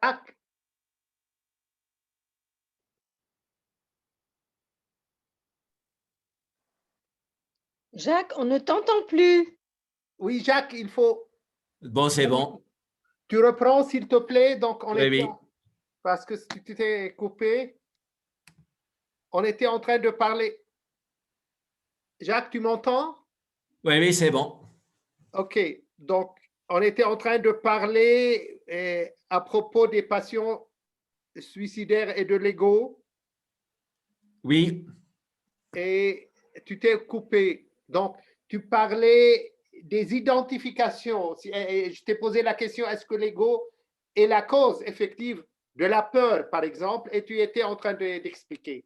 Jacques, Jacques, on ne t'entend plus. oui, Jacques, il faut. Bon, c'est bon. Tu reprends, s'il te plaît. Donc, Oui, oui. parce que tu t'es coupé. On était en train de parler. Jacques, tu m'entends? Oui, oui, c'est bon. OK. Donc, on était en train de parler à propos des passions suicidaires et de l'ego. Oui, Et tu t'es coupé. Donc, tu parlais des identifications. Et je t'ai posé la question, est-ce que l'ego est la cause effective de la peur, par exemple, et tu étais en train d'expliquer.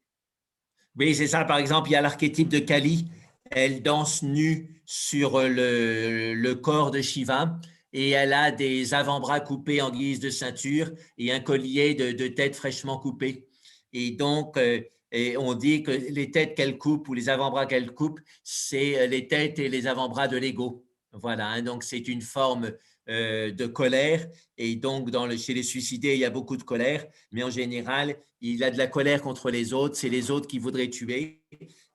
oui, c'est ça. Par exemple, il y a l'archétype de Kali. Elle danse nue sur le corps de Shiva et elle a des avant-bras coupés en guise de ceinture et un collier de têtes fraîchement coupées. Et donc, et on dit que les têtes qu'elle coupe ou les avant-bras qu'elle coupe, c'est les têtes et les avant-bras de l'ego. Voilà, hein, donc c'est une forme de colère. Et donc, chez les suicidés, il y a beaucoup de colère, mais en général, il a de la colère contre les autres, c'est les autres qui voudraient tuer,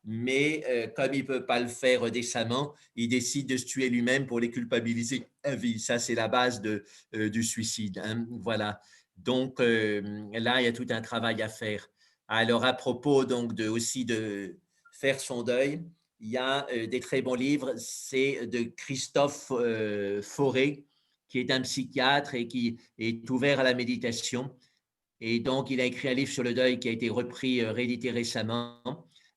mais comme il ne peut pas le faire décemment, il décide de se tuer lui-même pour les culpabiliser à vie. Ça, c'est la base du suicide. Hein. Voilà. Donc là, il y a tout un travail à faire. Alors, à propos donc aussi de faire son deuil, il y a des très bons livres. C'est de Christophe Fauré, qui est un psychiatre et qui est ouvert à la méditation. Et donc, il a écrit un livre sur le deuil qui a été repris, réédité récemment.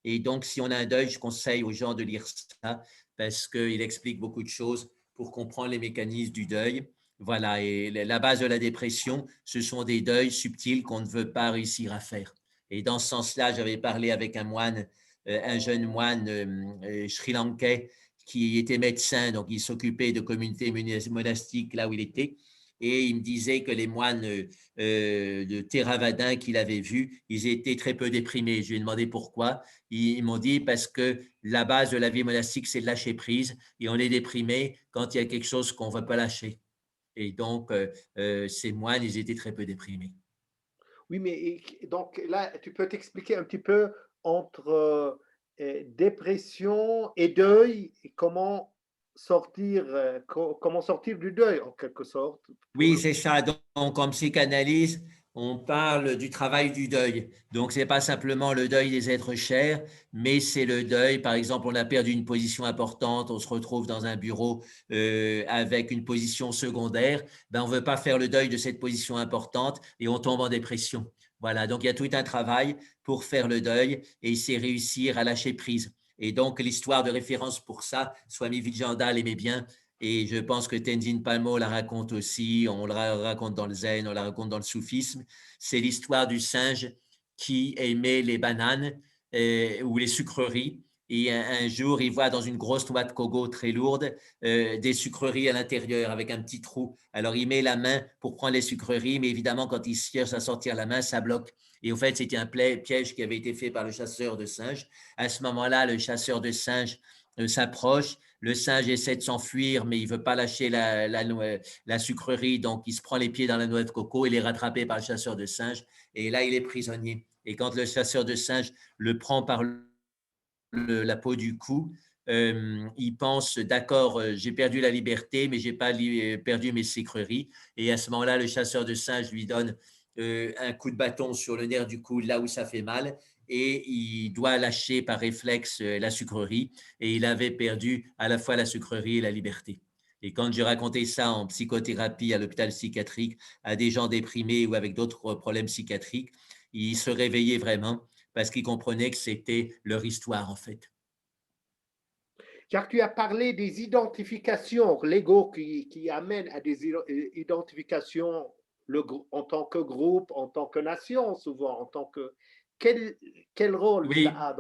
Et donc, si on a un deuil, je conseille aux gens de lire ça parce qu'il explique beaucoup de choses pour comprendre les mécanismes du deuil. Voilà, et la base de la dépression, ce sont des deuils subtils qu'on ne veut pas réussir à faire. Et dans ce sens-là, j'avais parlé avec un moine, un jeune moine sri-lankais qui était médecin, donc il s'occupait de communautés monastiques là où il était. Et il me disait que les moines de Theravada qu'il avait vus, ils étaient très peu déprimés. Je lui ai demandé pourquoi. Ils m'ont dit parce que la base de la vie monastique, c'est de lâcher prise et on est déprimé quand il y a quelque chose qu'on ne veut pas lâcher. Et donc, ces moines, ils étaient très peu déprimés. Oui, mais donc là, tu peux t'expliquer un petit peu entre dépression et deuil et comment sortir du deuil en quelque sorte. Oui, c'est ça. Donc, en psychanalyse, on parle du travail du deuil. Donc, ce n'est pas simplement le deuil des êtres chers, mais c'est le deuil. Par exemple, on a perdu une position importante, on se retrouve dans un bureau avec une position secondaire. Ben, on ne veut pas faire le deuil de cette position importante et on tombe en dépression. Voilà, donc il y a tout un travail pour faire le deuil et c'est réussir à lâcher prise. Et donc, l'histoire de référence pour ça, Swami Vivekananda l'aimait bien. Et je pense que Tenzin Palmo la raconte aussi, on la raconte dans le zen, on la raconte dans le soufisme. C'est l'histoire du singe qui aimait les bananes ou les sucreries. Et un jour, il voit dans une grosse noix de coco très lourde des sucreries à l'intérieur avec un petit trou. Alors, il met la main pour prendre les sucreries, mais évidemment, quand il cherche à sortir la main, ça bloque. Et au fait, c'était un piège qui avait été fait par le chasseur de singes. À ce moment-là, le chasseur de singes s'approche. Le singe essaie de s'enfuir, mais il ne veut pas lâcher la sucrerie, donc il se prend les pieds dans la noix de coco, il est rattrapé par le chasseur de singes, et là, il est prisonnier. Et quand le chasseur de singes le prend par la peau du cou, il pense, d'accord, j'ai perdu la liberté, mais je n'ai pas perdu mes sucreries. Et à ce moment-là, le chasseur de singes lui donne un coup de bâton sur le nerf du cou, là où ça fait mal, et il doit lâcher par réflexe la sucrerie. Et il avait perdu à la fois la sucrerie et la liberté. Et quand j'ai raconté ça en psychothérapie à l'hôpital psychiatrique à des gens déprimés ou avec d'autres problèmes psychiatriques, ils se réveillaient vraiment parce qu'ils comprenaient que c'était leur histoire en fait. Car tu as parlé des identifications, l'ego qui amène à des identifications en tant que groupe, en tant que nation, souvent, en tant que. Quel, quel rôle ça Oui, a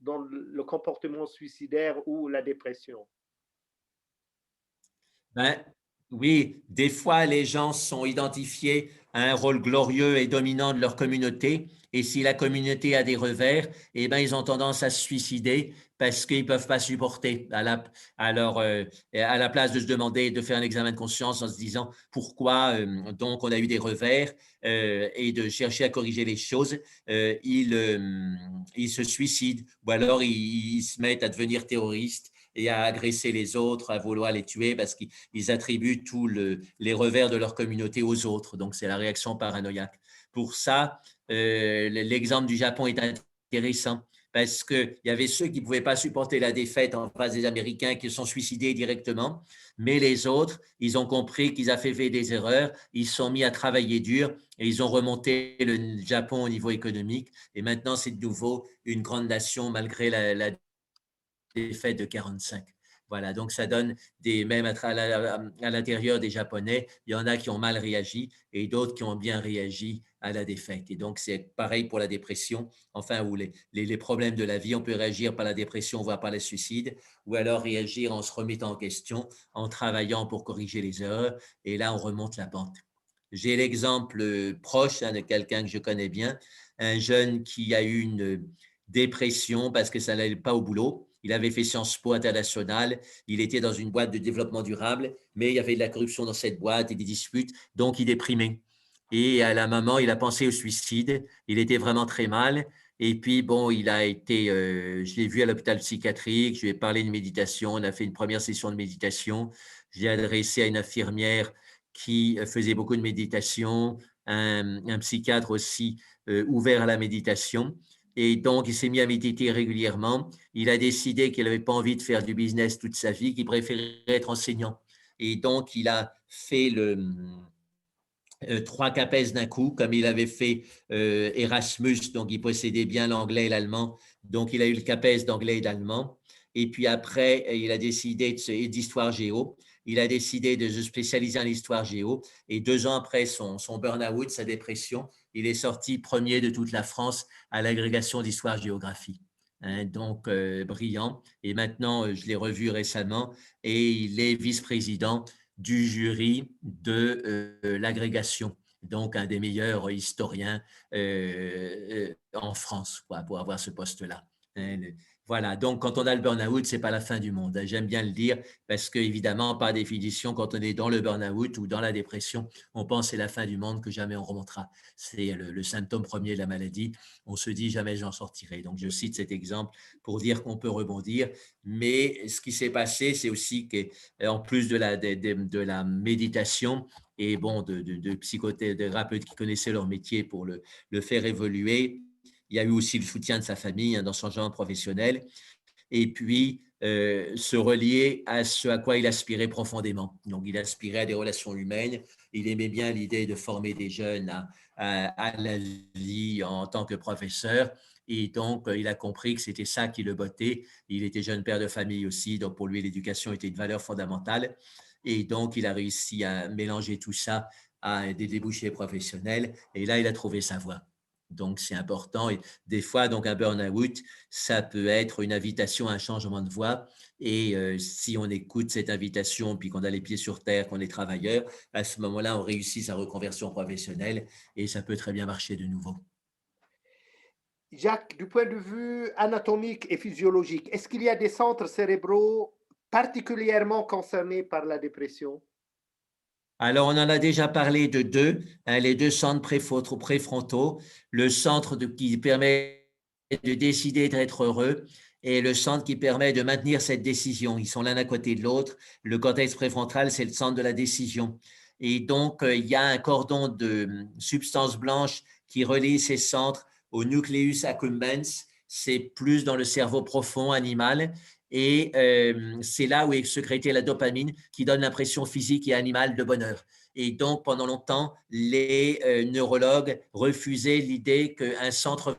dans le comportement suicidaire ou la dépression? ben, Oui, des fois, les gens sont identifiés à un rôle glorieux et dominant de leur communauté. Et si la communauté a des revers, eh ben, ils ont tendance à se suicider parce qu'ils ne peuvent pas supporter à la place de se demander, de faire un examen de conscience en se disant pourquoi donc on a eu des revers et de chercher à corriger les choses, ils se suicident ou alors ils se mettent à devenir terroristes et à agresser les autres, à vouloir les tuer parce qu'ils attribuent tous les revers de leur communauté aux autres. Donc, c'est la réaction paranoïaque. Pour ça, l'exemple du Japon est intéressant parce qu'il y avait ceux qui ne pouvaient pas supporter la défaite en face des Américains qui se sont suicidés directement, mais les autres, ils ont compris qu'ils avaient fait des erreurs, ils se sont mis à travailler dur et ils ont remonté le Japon au niveau économique. Et maintenant, c'est de nouveau une grande nation malgré la défaite de 45. Voilà, donc ça donne même à l'intérieur des Japonais, il y en a qui ont mal réagi et d'autres qui ont bien réagi à la défaite. Et donc, c'est pareil pour la dépression, enfin, ou les problèmes de la vie. On peut réagir par la dépression, voire par le suicide, ou alors réagir en se remettant en question, en travaillant pour corriger les erreurs. Et là, on remonte la pente. J'ai l'exemple proche de quelqu'un que je connais bien, un jeune qui a eu une dépression parce que ça n'allait pas au boulot. Il avait fait Sciences Po international. Il était dans une boîte de développement durable, mais il y avait de la corruption dans cette boîte et des disputes, donc il déprimait. Et à la maman, il a pensé au suicide. Il était vraiment très mal. Et puis, bon, il a été, je l'ai vu à l'hôpital psychiatrique, je lui ai parlé de méditation, on a fait une première session de méditation. Je l'ai adressé à une infirmière qui faisait beaucoup de méditation, un psychiatre aussi ouvert à la méditation. Et donc, il s'est mis à méditer régulièrement. Il a décidé qu'il n'avait pas envie de faire du business toute sa vie, qu'il préférait être enseignant. Et donc, il a fait trois CAPES d'un coup, comme il avait fait Erasmus, donc il possédait bien l'anglais et l'allemand. Donc, il a eu le CAPES d'anglais et d'allemand. Et puis après, il a décidé d'histoire géo. Il a décidé de se spécialiser en histoire géo. Et 2 ans après son burn-out, sa dépression, il est sorti premier de toute la France à l'agrégation d'histoire-géographie. Hein, donc, brillant. Et maintenant, je l'ai revu récemment et il est vice-président du jury de l'agrégation, donc un des meilleurs historiens en France quoi, pour avoir ce poste-là. Hein, voilà, donc quand on a le burn-out, ce n'est pas la fin du monde. J'aime bien le dire parce qu'évidemment, par définition, quand on est dans le burn-out ou dans la dépression, on pense que c'est la fin du monde, que jamais on remontera. C'est le symptôme premier de la maladie. On se dit jamais j'en sortirai. Donc, je cite cet exemple pour dire qu'on peut rebondir. Mais ce qui s'est passé, c'est aussi qu'en plus de la méditation et bon, de psychothérapeutes qui connaissaient leur métier pour le faire évoluer, il y a eu aussi le soutien de sa famille dans son genre professionnel et puis se relier à ce à quoi il aspirait profondément. Donc, il aspirait à des relations humaines. Il aimait bien l'idée de former des jeunes à la vie en tant que professeur. Et donc, il a compris que c'était ça qui le bottait. Il était jeune père de famille aussi, donc pour lui, l'éducation était une valeur fondamentale. Et donc, il a réussi à mélanger tout ça à des débouchés professionnels. Et là, il a trouvé sa voie. Donc, c'est important. Et des fois, donc, un burn-out, ça peut être une invitation à un changement de voie. Et si on écoute cette invitation, puis qu'on a les pieds sur terre, qu'on est travailleur, à ce moment-là, on réussit sa reconversion professionnelle et ça peut très bien marcher de nouveau. Jacques, du point de vue anatomique et physiologique, est-ce qu'il y a des centres cérébraux particulièrement concernés par la dépression? Alors, on en a déjà parlé de deux, hein, les deux centres préfrontaux, le centre qui permet de décider d'être heureux et le centre qui permet de maintenir cette décision. Ils sont l'un à côté de l'autre. Le cortex préfrontal, c'est le centre de la décision. Et donc, il y a un cordon de substance blanche qui relie ces centres au nucleus accumbens. C'est plus dans le cerveau profond animal. Et c'est là où est sécrétée la dopamine qui donne l'impression physique et animale de bonheur. Et donc, pendant longtemps, les neurologues refusaient l'idée qu'un centre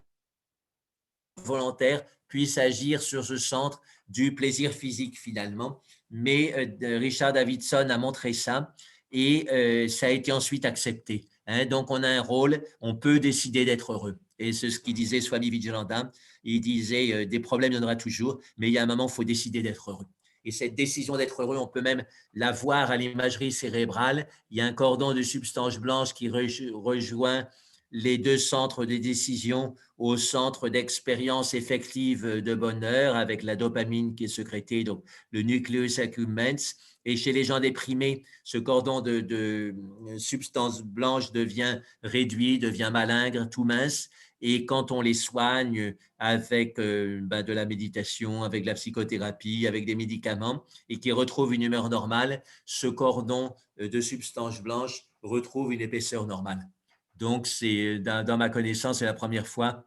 volontaire puisse agir sur ce centre du plaisir physique finalement. Mais Richard Davidson a montré ça et ça a été ensuite accepté. Hein, donc, on a un rôle, on peut décider d'être heureux. Et c'est ce qu'il disait Swami Vivekananda. Il disait des problèmes, il y en aura toujours, mais il y a un moment, il faut décider d'être heureux. Et cette décision d'être heureux, on peut même la voir à l'imagerie cérébrale. Il y a un cordon de substance blanche qui rejoint les deux centres de décision au centre d'expérience effective de bonheur avec la dopamine qui est sécrétée, donc le nucleus accumbens. Et chez les gens déprimés, ce cordon de substance blanche devient réduit, devient malingre, tout mince. Et quand on les soigne avec de la méditation, avec de la psychothérapie, avec des médicaments, et qui retrouvent une humeur normale, ce cordon de substance blanche retrouve une épaisseur normale. Donc, dans ma connaissance, c'est la première fois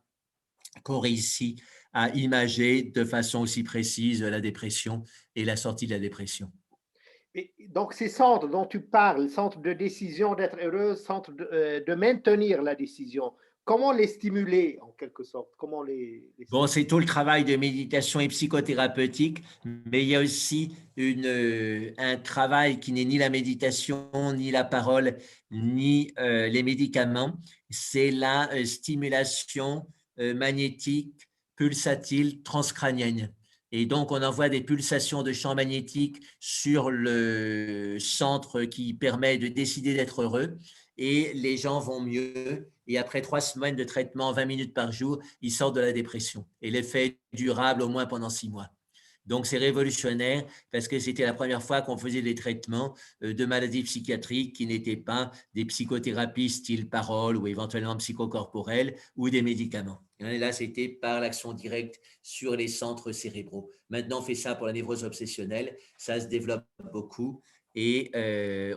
qu'on réussit à imager de façon aussi précise la dépression et la sortie de la dépression. Et donc, ces centres dont tu parles, centres de décision d'être heureux, centres de maintenir la décision, comment les stimuler en quelque sorte? Comment Bon, c'est tout le travail de méditation et psychothérapeutique, mais il y a aussi un travail qui n'est ni la méditation, ni la parole, ni les médicaments. C'est la stimulation magnétique, pulsatile, transcrânienne. Et donc, on envoie des pulsations de champs magnétiques sur le centre qui permet de décider d'être heureux et les gens vont mieux. Et après 3 semaines de traitement, 20 minutes par jour, ils sortent de la dépression. Et l'effet est durable au moins pendant 6 mois. Donc, c'est révolutionnaire parce que c'était la première fois qu'on faisait des traitements de maladies psychiatriques qui n'étaient pas des psychothérapies style parole ou éventuellement psychocorporelles ou des médicaments. Et là, c'était par l'action directe sur les centres cérébraux. Maintenant, on fait ça pour la névrose obsessionnelle. Ça se développe beaucoup. Et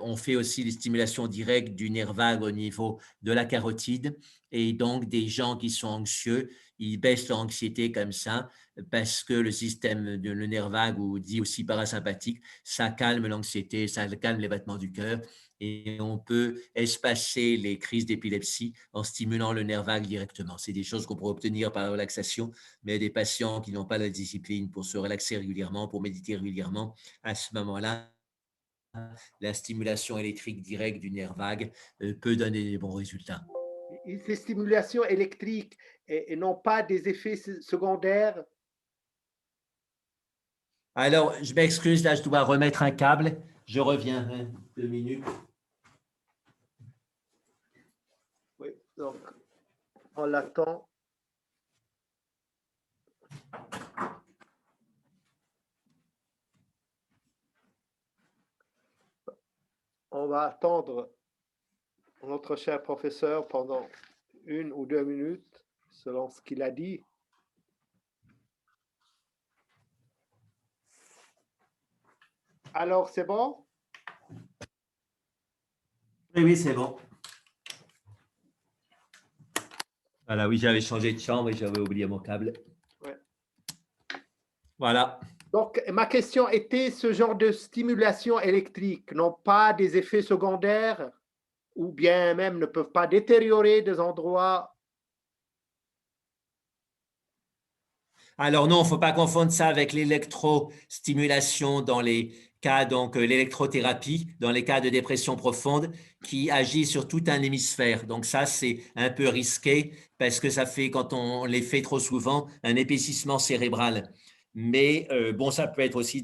on fait aussi les stimulations directes du nerf vague au niveau de la carotide. Et donc, des gens qui sont anxieux, ils baissent leur anxiété comme ça parce que le système de le nerf vague, ou dit aussi parasympathique, ça calme l'anxiété, ça calme les battements du cœur. Et on peut espacer les crises d'épilepsie en stimulant le nerf vague directement. C'est des choses qu'on pourrait obtenir par la relaxation, mais des patients qui n'ont pas la discipline pour se relaxer régulièrement, pour méditer régulièrement, à ce moment-là, la stimulation électrique directe du nerf vague peut donner des bons résultats. Ces stimulations électriques et non pas des effets secondaires? Alors, je m'excuse, là, je dois remettre un câble. Je reviens, 2 minutes. Oui, donc on l'attend. On va attendre notre cher professeur pendant 1 ou 2 minutes, selon ce qu'il a dit. Alors, c'est bon? Oui, c'est bon. Voilà, oui, j'avais changé de chambre et j'avais oublié mon câble. Ouais. Voilà. Donc, ma question était, ce genre de stimulation électrique n'ont pas des effets secondaires ou bien même ne peuvent pas détériorer des endroits? Alors non, il ne faut pas confondre ça avec l'électrostimulation dans les cas, donc l'électrothérapie, dans les cas de dépression profonde, qui agit sur tout un hémisphère. Donc ça, c'est un peu risqué parce que ça fait, quand on les fait trop souvent, un épaississement cérébral. Mais bon, ça peut être aussi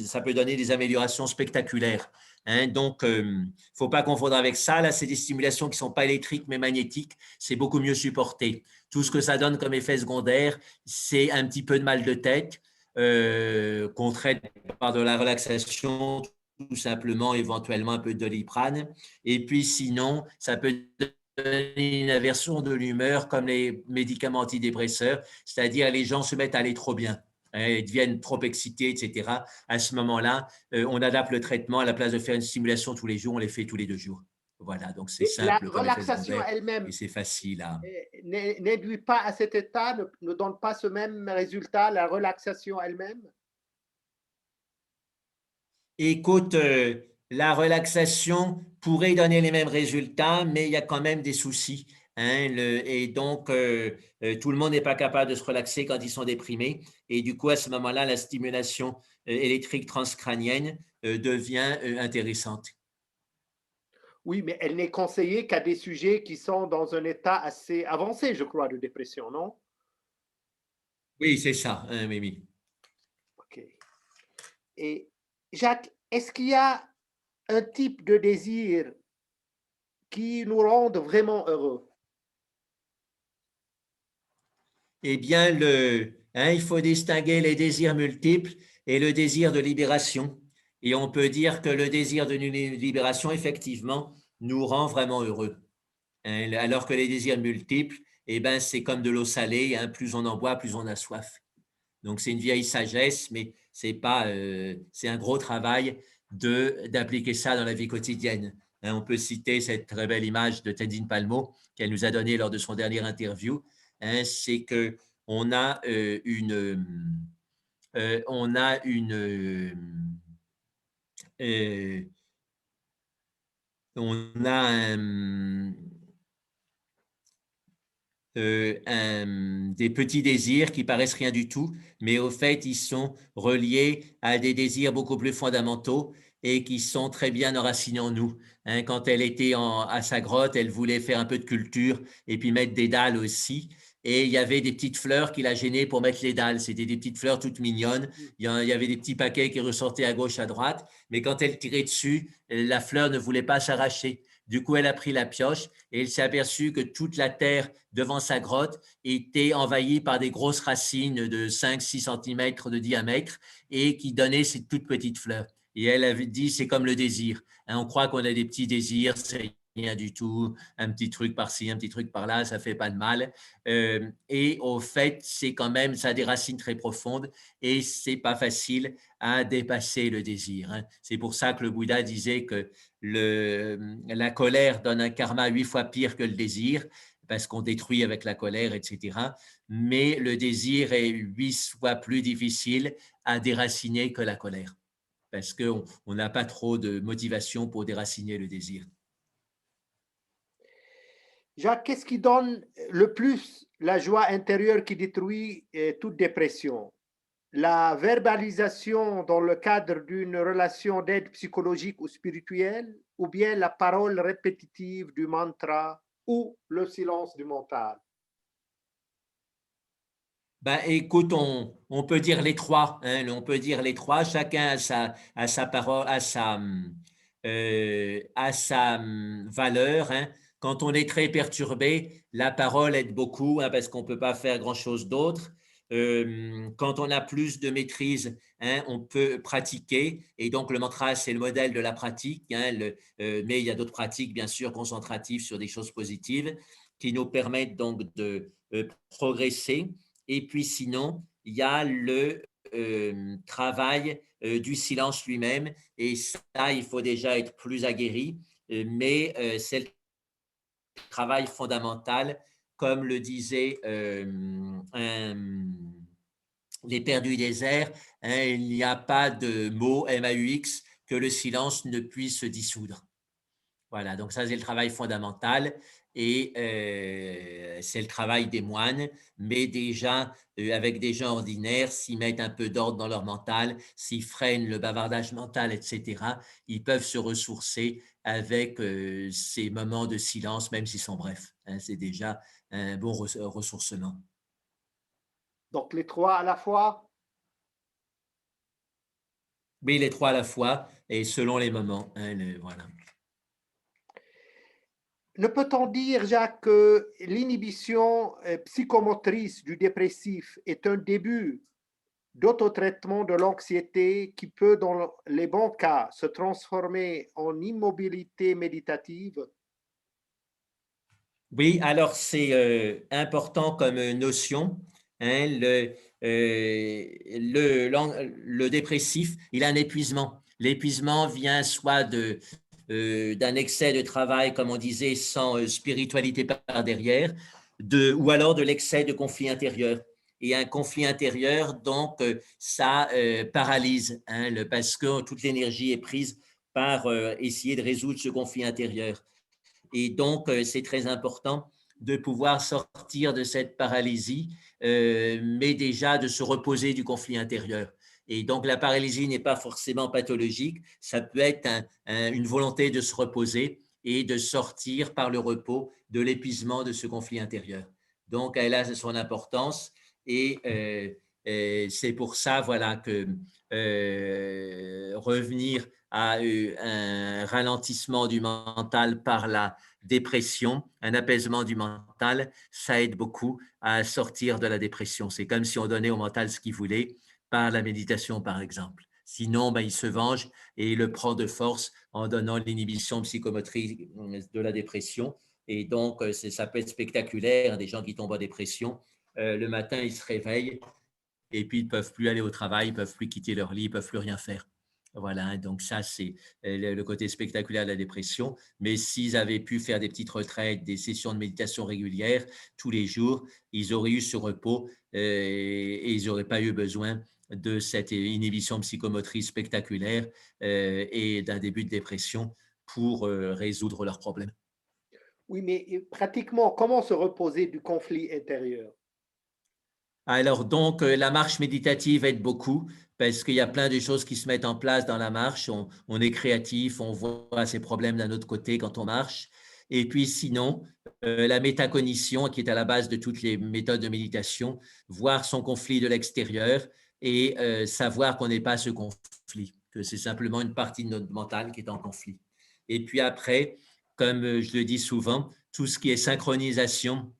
ça peut donner des améliorations spectaculaires. Hein. Donc, il ne faut pas confondre avec ça. Là, c'est des stimulations qui ne sont pas électriques, mais magnétiques. C'est beaucoup mieux supporté. Tout ce que ça donne comme effet secondaire, c'est un petit peu de mal de tête qu'on traite par de la relaxation, tout simplement, éventuellement un peu de Doliprane. Et puis sinon, ça peut donner une aversion de l'humeur comme les médicaments antidépresseurs, c'est-à-dire les gens se mettent à aller trop bien. Ils deviennent trop excités, etc. À ce moment-là, on adapte le traitement. À la place de faire une stimulation tous les jours, on les fait tous les 2 jours. Voilà, donc c'est La simple comme effet relaxation secondaire elle-même et c'est facile à… n'induit pas à cet état, ne donne pas ce même résultat, la relaxation elle-même? Écoute, la relaxation pourrait donner les mêmes résultats, mais il y a quand même des soucis. Hein, et donc, tout le monde n'est pas capable de se relaxer quand ils sont déprimés. Et du coup, à ce moment-là, la stimulation électrique transcrânienne devient intéressante. Oui, mais elle n'est conseillée qu'à des sujets qui sont dans un état assez avancé, je crois, de dépression, non? Oui, c'est ça, hein, Mimi. OK. Et Jacques, est-ce qu'il y a un type de désir qui nous rende vraiment heureux? Eh bien, il faut distinguer les désirs multiples et le désir de libération. Et on peut dire que le désir de libération, effectivement, nous rend vraiment heureux. Alors que les désirs multiples, eh ben, c'est comme de l'eau salée, plus on en boit, plus on a soif. Donc, c'est une vieille sagesse, mais c'est pas, c'est un gros travail d'appliquer ça dans la vie quotidienne. On peut citer cette très belle image de Tenzin Palmo qu'elle nous a donnée lors de son dernier interview. C'est que on a on a euh, on a des petits désirs qui paraissent rien du tout, mais au fait, ils sont reliés à des désirs beaucoup plus fondamentaux et qui sont très bien enracinés en nous. Quand elle était à sa grotte, elle voulait faire un peu de culture et puis mettre des dalles aussi. Et il y avait des petites fleurs qui la gênaient pour mettre les dalles. C'était des petites fleurs toutes mignonnes. Il y avait des petits paquets qui ressortaient à gauche, à droite. Mais quand elle tirait dessus, la fleur ne voulait pas s'arracher. Du coup, elle a pris la pioche et elle s'est aperçue que toute la terre devant sa grotte était envahie par des grosses racines de 5-6 cm de diamètre et qui donnaient ces toutes petites fleurs. Et elle avait dit, c'est comme le désir. On croit qu'on a des petits désirs, c'est rien du tout, un petit truc par-ci, un petit truc par-là, ça fait pas de mal. Et au fait, c'est quand même, ça a des racines très profondes et c'est pas facile à dépasser le désir. C'est pour ça que le Bouddha disait que la colère donne un karma 8 fois pire que le désir, parce qu'on détruit avec la colère, etc. Mais le désir est 8 fois plus difficile à déraciner que la colère, parce qu'on n'a pas trop de motivation pour déraciner le désir. Jacques, qu'est-ce qui donne le plus la joie intérieure qui détruit toute dépression? La verbalisation dans le cadre d'une relation d'aide psychologique ou spirituelle, ou bien la parole répétitive du mantra ou le silence du mental? Ben, écoute, on peut dire les trois. On peut dire les trois. Chacun a sa parole, a sa valeur. Quand on est très perturbé, la parole aide beaucoup parce qu'on ne peut pas faire grand-chose d'autre. Quand on a plus de maîtrise, on peut pratiquer. Et donc, le mantra, c'est le modèle de la pratique. Mais il y a d'autres pratiques, bien sûr, concentratives sur des choses positives qui nous permettent donc de progresser. Et puis sinon, il y a le travail du silence lui-même. Et ça, il faut déjà être plus aguerri, mais c'est le travail fondamental, comme le disait les Pères du désert. Il n'y a pas de mot MAUX que le silence ne puisse dissoudre. Voilà, donc ça, c'est le travail fondamental et c'est le travail des moines, mais déjà, avec des gens ordinaires, s'ils mettent un peu d'ordre dans leur mental, s'ils freinent le bavardage mental, etc., ils peuvent se ressourcer avec ces moments de silence, même s'ils sont brefs. C'est déjà un bon ressourcement. Donc les trois à la fois? Mais les trois à la fois et selon les moments. Voilà. Ne peut-on dire, Jacques, que l'inhibition psychomotrice du dépressif est un début d'autotraitement de l'anxiété qui peut, dans les bons cas, se transformer en immobilité méditative? Oui, alors c'est important comme notion. Le dépressif, il a un épuisement. L'épuisement vient soit d'un excès de travail, comme on disait, sans spiritualité par derrière, ou alors de l'excès de conflit intérieur. Et un conflit intérieur, donc, ça paralyse, parce que toute l'énergie est prise par essayer de résoudre ce conflit intérieur. Et donc, c'est très important de pouvoir sortir de cette paralysie, mais déjà de se reposer du conflit intérieur. Et donc, la paralysie n'est pas forcément pathologique, ça peut être une volonté de se reposer et de sortir par le repos de l'épuisement de ce conflit intérieur. Donc, elle a son importance et c'est pour ça, voilà, que revenir à un ralentissement du mental par la dépression, un apaisement du mental, ça aide beaucoup à sortir de la dépression. C'est comme si on donnait au mental ce qu'il voulait par la méditation, par exemple. Sinon, ben, il se venge et il le prend de force en donnant l'inhibition psychomotrice de la dépression. Et donc, ça peut être spectaculaire, des gens qui tombent en dépression. Le matin, ils se réveillent et puis ils ne peuvent plus aller au travail, ils ne peuvent plus quitter leur lit, ils ne peuvent plus rien faire. Voilà, donc ça, c'est le côté spectaculaire de la dépression. Mais s'ils avaient pu faire des petites retraites, des sessions de méditation régulières tous les jours, ils auraient eu ce repos et ils n'auraient pas eu besoin de cette inhibition psychomotrice spectaculaire et d'un début de dépression pour résoudre leurs problèmes. Oui, mais pratiquement, comment se reposer du conflit intérieur? Alors donc, la marche méditative aide beaucoup parce qu'il y a plein de choses qui se mettent en place dans la marche. On est créatif, on voit ses problèmes d'un autre côté quand on marche. Et puis sinon, la métacognition qui est à la base de toutes les méthodes de méditation, voir son conflit de l'extérieur et savoir qu'on n'est pas ce conflit, que c'est simplement une partie de notre mental qui est en conflit. Et puis après, comme je le dis souvent, tout ce qui est synchronisation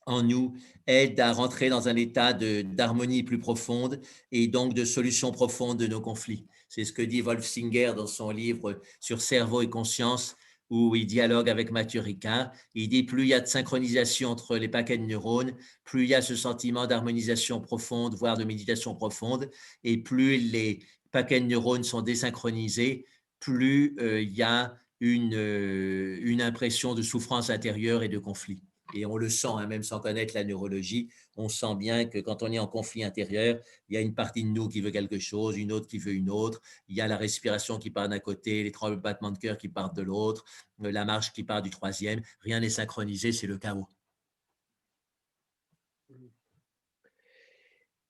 en nous aide à rentrer dans un état d'harmonie plus profonde et donc de solution profonde de nos conflits. C'est ce que dit Wolf Singer dans son livre sur cerveau et conscience, où il dialogue avec Mathieu Ricard. Il dit plus il y a de synchronisation entre les paquets de neurones, plus il y a ce sentiment d'harmonisation profonde, voire de méditation profonde, et plus les paquets de neurones sont désynchronisés, plus il y a une impression de souffrance intérieure et de conflit. Et on le sent, hein, même sans connaître la neurologie, on sent bien que quand on est en conflit intérieur, il y a une partie de nous qui veut quelque chose, une autre qui veut une autre, il y a la respiration qui part d'un côté, les 3 battements de cœur qui partent de l'autre, la marche qui part du troisième, rien n'est synchronisé, c'est le chaos.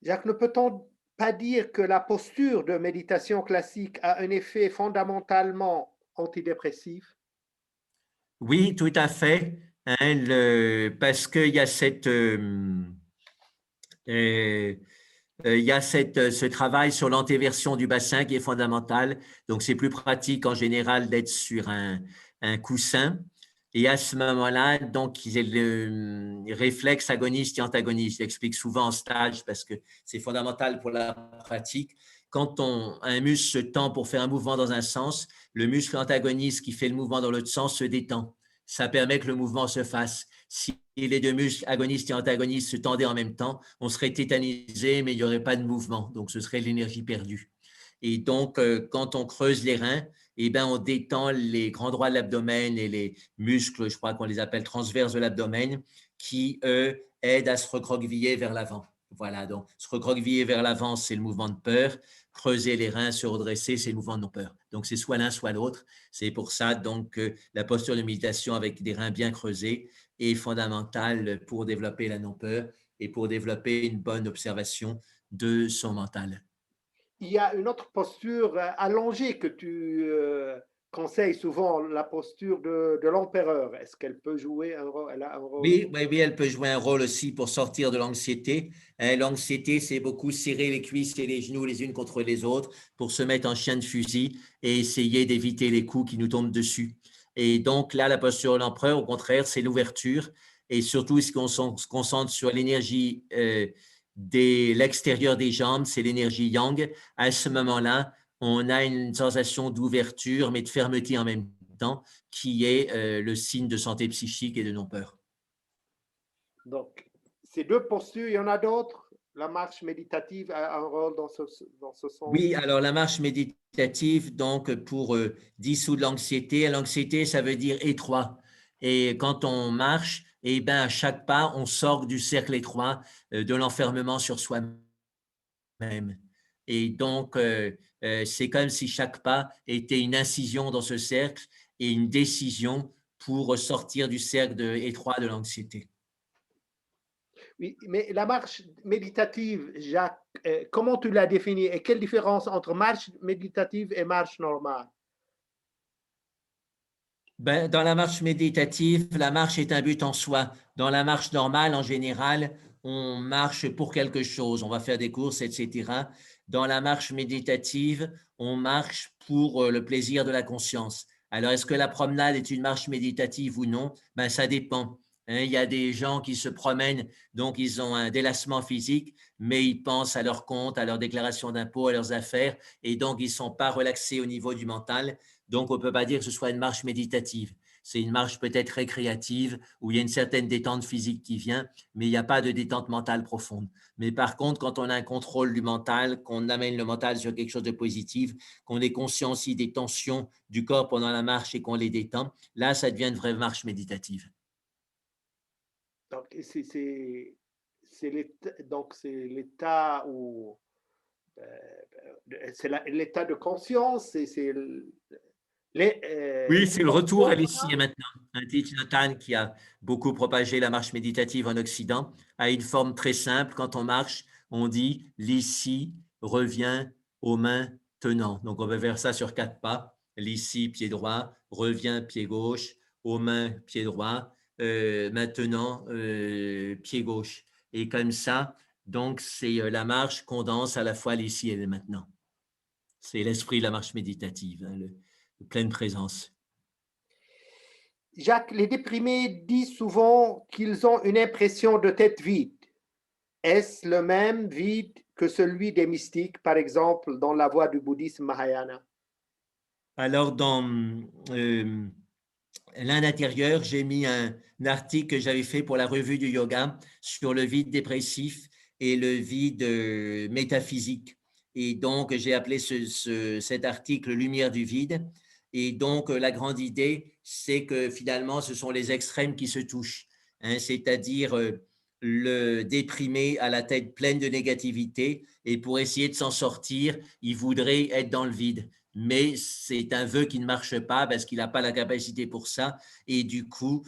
Jacques, ne peut-on pas dire que la posture de méditation classique a un effet fondamentalement antidépressif? Oui, tout à fait, hein, parce qu'il y a euh, il y a ce travail sur l'antéversion du bassin qui est fondamental. Donc, c'est plus pratique en général d'être sur un coussin. Et à ce moment-là, donc, il y a le réflexe agoniste et antagoniste. J'explique souvent en stage parce que c'est fondamental pour la pratique. Quand un muscle se tend pour faire un mouvement dans un sens, le muscle antagoniste qui fait le mouvement dans l'autre sens se détend. Ça permet que le mouvement se fasse. Si les deux muscles agonistes et antagonistes se tendaient en même temps, on serait tétanisé, mais il n'y aurait pas de mouvement. Donc, ce serait l'énergie perdue. Et donc, quand on creuse les reins, eh bien, on détend les grands droits de l'abdomen et les muscles, je crois qu'on les appelle transverses de l'abdomen, qui, eux, aident à se recroqueviller vers l'avant. Voilà, donc se recroqueviller vers l'avant, c'est le mouvement de peur. Creuser les reins, se redresser, c'est le mouvement de non-peur. Donc, c'est soit l'un, soit l'autre. C'est pour ça donc que la posture de méditation avec des reins bien creusés est fondamentale pour développer la non-peur et pour développer une bonne observation de son mental. Il y a une autre posture allongée que tu conseilles souvent, la posture de l'empereur. Est-ce qu'elle peut jouer un rôle? Elle a un rôle? Oui, oui, oui, elle peut jouer un rôle aussi pour sortir de l'anxiété. L'anxiété, c'est beaucoup serrer les cuisses et les genoux les unes contre les autres pour se mettre en chien de fusil et essayer d'éviter les coups qui nous tombent dessus. Et donc là, la posture de l'empereur, au contraire, c'est l'ouverture et surtout, ce qu'on se concentre sur l'énergie de l'extérieur des jambes, c'est l'énergie yang. À ce moment-là, on a une sensation d'ouverture, mais de fermeté en même temps, qui est le signe de santé psychique et de non-peur. Donc, ces deux postures, il y en a d'autres. La marche méditative a un rôle dans ce sens. Oui, alors la marche méditative, donc pour dissoudre l'anxiété. L'anxiété, ça veut dire étroit. Et quand on marche, eh ben, à chaque pas, on sort du cercle étroit de l'enfermement sur soi-même. Et donc, c'est comme si chaque pas était une incision dans ce cercle et une décision pour sortir du cercle étroit de l'anxiété. Oui, mais la marche méditative, Jacques, comment tu l'as définie et quelle différence entre marche méditative et marche normale? Ben, dans la marche méditative, la marche est un but en soi. Dans la marche normale, en général, on marche pour quelque chose, on va faire des courses, etc. Dans la marche méditative, on marche pour le plaisir de la conscience. Alors, est-ce que la promenade est une marche méditative ou non? Ben, ça dépend. Hein, il y a des gens qui se promènent, donc ils ont un délassement physique, mais ils pensent à leur compte, à leur déclaration d'impôt, à leurs affaires, et donc ils ne sont pas relaxés au niveau du mental. Donc, on ne peut pas dire que ce soit une marche méditative. C'est une marche peut-être récréative où il y a une certaine détente physique qui vient, mais il n'y a pas de détente mentale profonde. Mais par contre, quand on a un contrôle du mental, qu'on amène le mental sur quelque chose de positif, qu'on est conscient aussi des tensions du corps pendant la marche et qu'on les détend, là, ça devient une vraie marche méditative. Donc, c'est l'état où c'est l'état de conscience, Oui, c'est le retour à l'émotion. l'ici et maintenant. Un Thich Nhat Hanh qui a beaucoup propagé la marche méditative en Occident a une forme très simple. Quand on marche, on dit l'ici revient aux mains tenant. Donc, on va faire ça sur 4 pas. L'ici, pied droit, revient, pied gauche, aux mains, pied droit, maintenant, pied gauche. Et comme ça, donc, c'est la marche qu'on danse à la fois l'ici et le maintenant. C'est l'esprit de la marche méditative, hein, pleine présence. Jacques, les déprimés disent souvent qu'ils ont une impression de tête vide. Est-ce le même vide que celui des mystiques, par exemple, dans la voie du bouddhisme Mahayana? Alors, dans l'Inde intérieure, j'ai mis un article que j'avais fait pour la revue du yoga sur le vide dépressif et le vide métaphysique. Et donc, j'ai appelé cet article Lumière du vide. Et donc, la grande idée, c'est que finalement, ce sont les extrêmes qui se touchent, hein, c'est-à-dire le déprimé à la tête pleine de négativité. Et pour essayer de s'en sortir, il voudrait être dans le vide. Mais c'est un vœu qui ne marche pas parce qu'il n'a pas la capacité pour ça. Et du coup,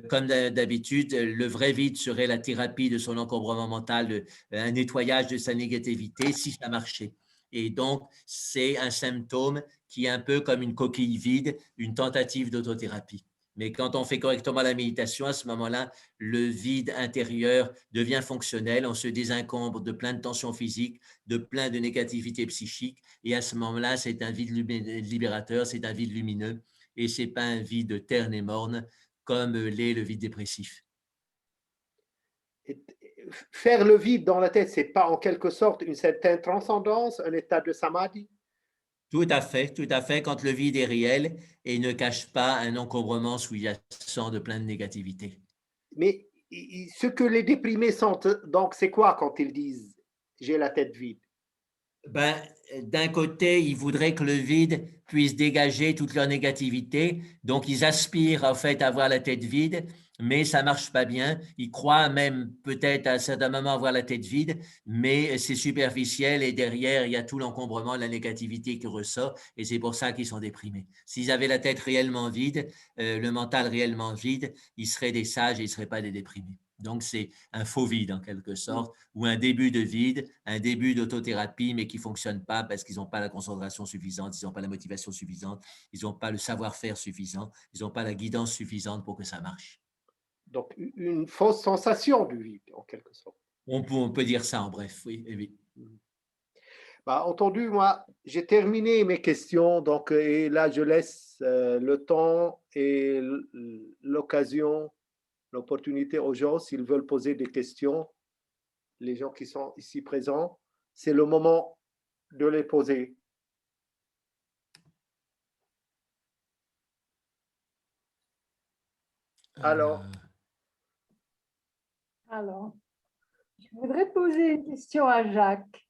comme d'habitude, le vrai vide serait la thérapie de son encombrement mental, un nettoyage de sa négativité si ça marchait. Et donc, c'est un symptôme qui est un peu comme une coquille vide, une tentative d'autothérapie. Mais quand on fait correctement la méditation, à ce moment-là, le vide intérieur devient fonctionnel, on se désencombre de plein de tensions physiques, de plein de négativité psychique, et à ce moment-là, c'est un vide libérateur, c'est un vide lumineux, et ce n'est pas un vide terne et morne comme l'est le vide dépressif. Faire le vide dans la tête, c'est pas en quelque sorte une certaine transcendance, un état de samadhi? Tout à fait, tout à fait, quand le vide est réel et ne cache pas un encombrement sous-jacent de plein de négativité. Mais ce que les déprimés sentent, donc, c'est quoi quand ils disent j'ai la tête vide? Ben, d'un côté, ils voudraient que le vide puisse dégager toute leur négativité, donc ils aspirent en fait à avoir la tête vide, mais ça marche pas bien. Ils croient même peut-être à un certain moment avoir la tête vide, mais c'est superficiel et derrière, il y a tout l'encombrement, la négativité qui ressort et c'est pour ça qu'ils sont déprimés. S'ils avaient la tête réellement vide, le mental réellement vide, ils seraient des sages et ils ne seraient pas des déprimés. Donc, c'est un faux vide en quelque sorte, ou un début de vide, un début d'autothérapie, mais qui ne fonctionne pas parce qu'ils n'ont pas la concentration suffisante, ils n'ont pas la motivation suffisante, ils n'ont pas le savoir-faire suffisant, ils n'ont pas la guidance suffisante pour que ça marche. Donc, une fausse sensation du vide, en quelque sorte. On peut dire ça en bref, oui, oui. Bah, entendu, moi, j'ai terminé mes questions, donc, et là, je laisse le temps et l'occasion, l'opportunité aux gens, s'ils veulent poser des questions, les gens qui sont ici présents, c'est le moment de les poser. Alors, Alors, je voudrais poser une question à Jacques.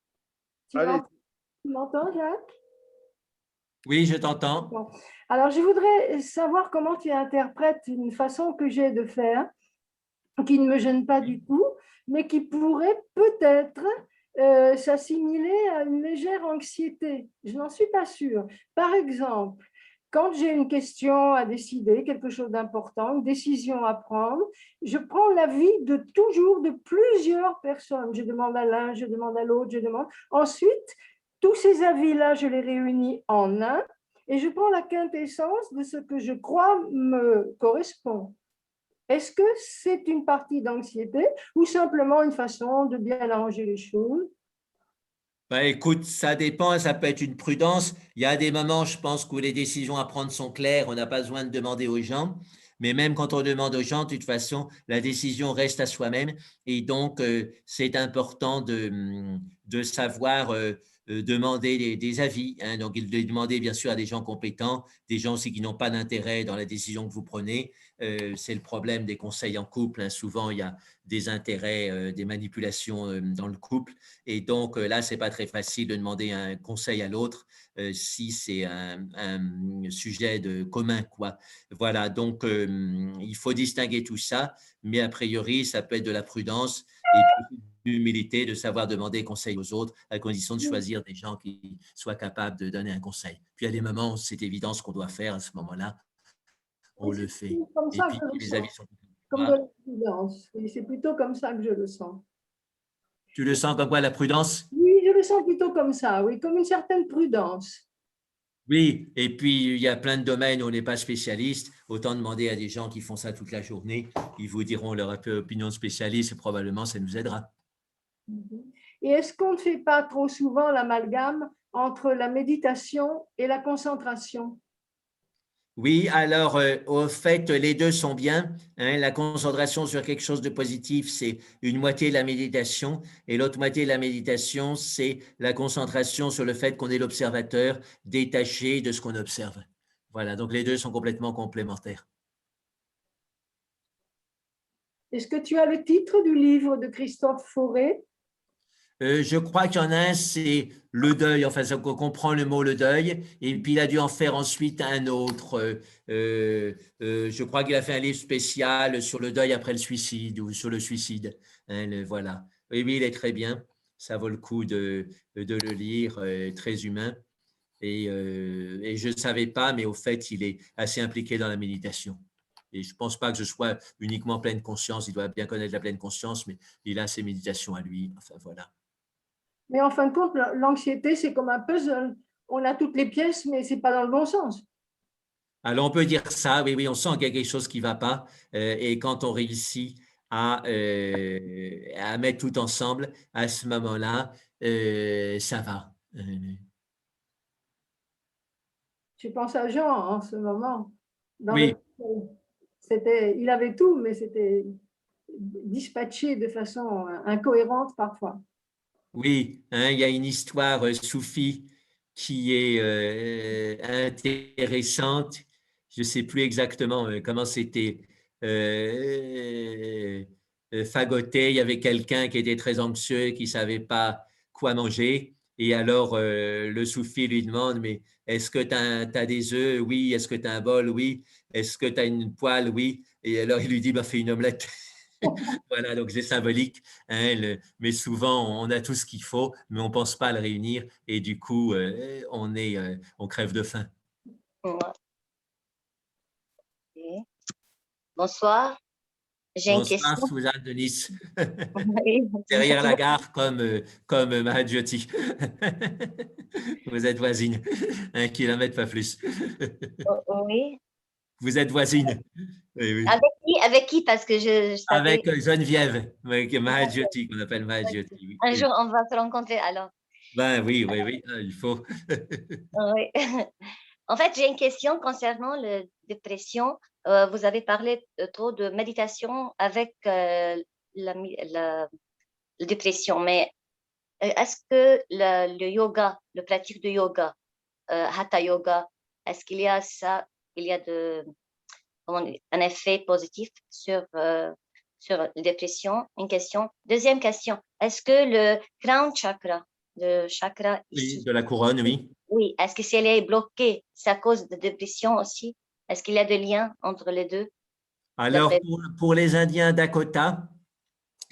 Tu allez, m'entends, Jacques? Oui, je t'entends. Bon. Alors, je voudrais savoir comment tu interprètes une façon que j'ai de faire qui ne me gêne pas du tout, mais qui pourrait peut-être s'assimiler à une légère anxiété. Je n'en suis pas sûre. Par exemple, quand j'ai une question à décider, quelque chose d'important, une décision à prendre, je prends l'avis de toujours de plusieurs personnes. Je demande à l'un, je demande à l'autre, je demande. Ensuite, tous ces avis-là, je les réunis en un et je prends la quintessence de ce que je crois me correspond. est-ce que c'est une partie d'anxiété ou simplement une façon de bien arranger les choses? Ben, écoute, ça dépend, ça peut être une prudence. Il y a des moments, je pense, où les décisions à prendre sont claires, on n'a pas besoin de demander aux gens. Mais même quand on demande aux gens, de toute façon, la décision reste à soi-même. Et donc, c'est important de savoir demander des avis, hein. Donc, de demander bien sûr à des gens compétents, des gens aussi qui n'ont pas d'intérêt dans la décision que vous prenez. C'est le problème des conseils en couple, hein. Souvent, il y a des intérêts, des manipulations dans le couple. Et donc, là, ce n'est pas très facile de demander un conseil à l'autre si c'est un sujet commun, quoi. Voilà, donc il faut distinguer tout ça, mais a priori, ça peut être de la prudence et puis de l'humilité de savoir demander conseil aux autres à condition de choisir des gens qui soient capables de donner un conseil. Puis, il y a des moments où c'est évident ce qu'on doit faire, à ce moment-là, on Oui, le c'est fait. comme Et ça que puis, je le les avis sens, sont… comme de la prudence. Et c'est plutôt comme ça que je le sens. Tu le sens comme quoi, la prudence? Oui, je le sens plutôt comme ça, oui, comme une certaine prudence. Oui, et puis il y a plein de domaines où on n'est pas spécialiste. Autant demander à des gens qui font ça toute la journée. Ils vous diront leur opinion de spécialiste et probablement ça nous aidera. Et est-ce qu'on ne fait pas trop souvent l'amalgame entre la méditation et la concentration? Oui, alors au fait, les deux sont bien, hein. La concentration sur quelque chose de positif, c'est une moitié de la méditation et l'autre moitié de la méditation, c'est la concentration sur le fait qu'on est l'observateur détaché de ce qu'on observe. Voilà, donc les deux sont complètement complémentaires. Est-ce que tu as le titre du livre de Christophe Fauré? Je crois qu'il y en a un, c'est le deuil, enfin, ça comprend le mot le deuil, et puis il a dû en faire ensuite un autre. Je crois qu'il a fait un livre spécial sur le deuil après le suicide ou sur le suicide, hein, voilà. Oui, oui, il est très bien. Ça vaut le coup de le lire, très humain. Et je ne savais pas, mais au fait, il est assez impliqué dans la méditation. Et je ne pense pas que ce soit uniquement pleine conscience, il doit bien connaître la pleine conscience, mais il a ses méditations à lui. Enfin, voilà. Mais en fin de compte, l'anxiété, c'est comme un puzzle. On a toutes les pièces, mais ce n'est pas dans le bon sens. Alors, on peut dire ça, oui, oui, on sent qu'il y a quelque chose qui ne va pas. Et quand on réussit à mettre tout ensemble, à ce moment-là, ça va. Je pense à Jean en ce moment. Dans Oui, il avait tout, mais c'était dispatché de façon incohérente parfois. oui, hein, il y a une histoire soufie qui est intéressante. Je ne sais plus exactement comment c'était euh, fagoté. Il y avait quelqu'un qui était très anxieux, qui ne savait pas quoi manger. Et alors, le soufi lui demande, mais est-ce que tu as des œufs? Oui. Est-ce que tu as un bol? Oui. Est-ce que tu as une poêle? Oui. Et alors, il lui dit, bah, fais une omelette. Voilà, donc c'est symbolique, hein, mais souvent on a tout ce qu'il faut, mais on ne pense pas à le réunir et du coup on crève de faim. Ouais. Ok. Bonsoir, j'ai une Bonsoir, question. Suzanne de Nice, Oui, derrière la gare comme Mahajyoti. Vous êtes voisine, 1 kilomètre, pas plus. oui. Vous êtes voisine, oui, oui. Avec qui? Parce que je savais. Avec Geneviève, avec Mahajyoti, qu'on appelle Mahajyoti. Oui, Un oui. jour, on va se rencontrer alors. Ben oui, oui, oui, il faut. Oui. En fait, j'ai une question concernant la dépression. Vous avez parlé trop de méditation avec la dépression, mais est-ce que le yoga, le pratique de yoga, hatha yoga, est-ce qu'il y a ça, il y a un effet positif sur la dépression? Une question. Deuxième question, est-ce que le crown chakra, le chakra Oui, ici, de la couronne, oui. oui, est-ce que si elle est bloquée, c'est à cause de dépression aussi? Est-ce qu'il y a des liens entre les deux? Alors, D'après pour les Indiens Dakota,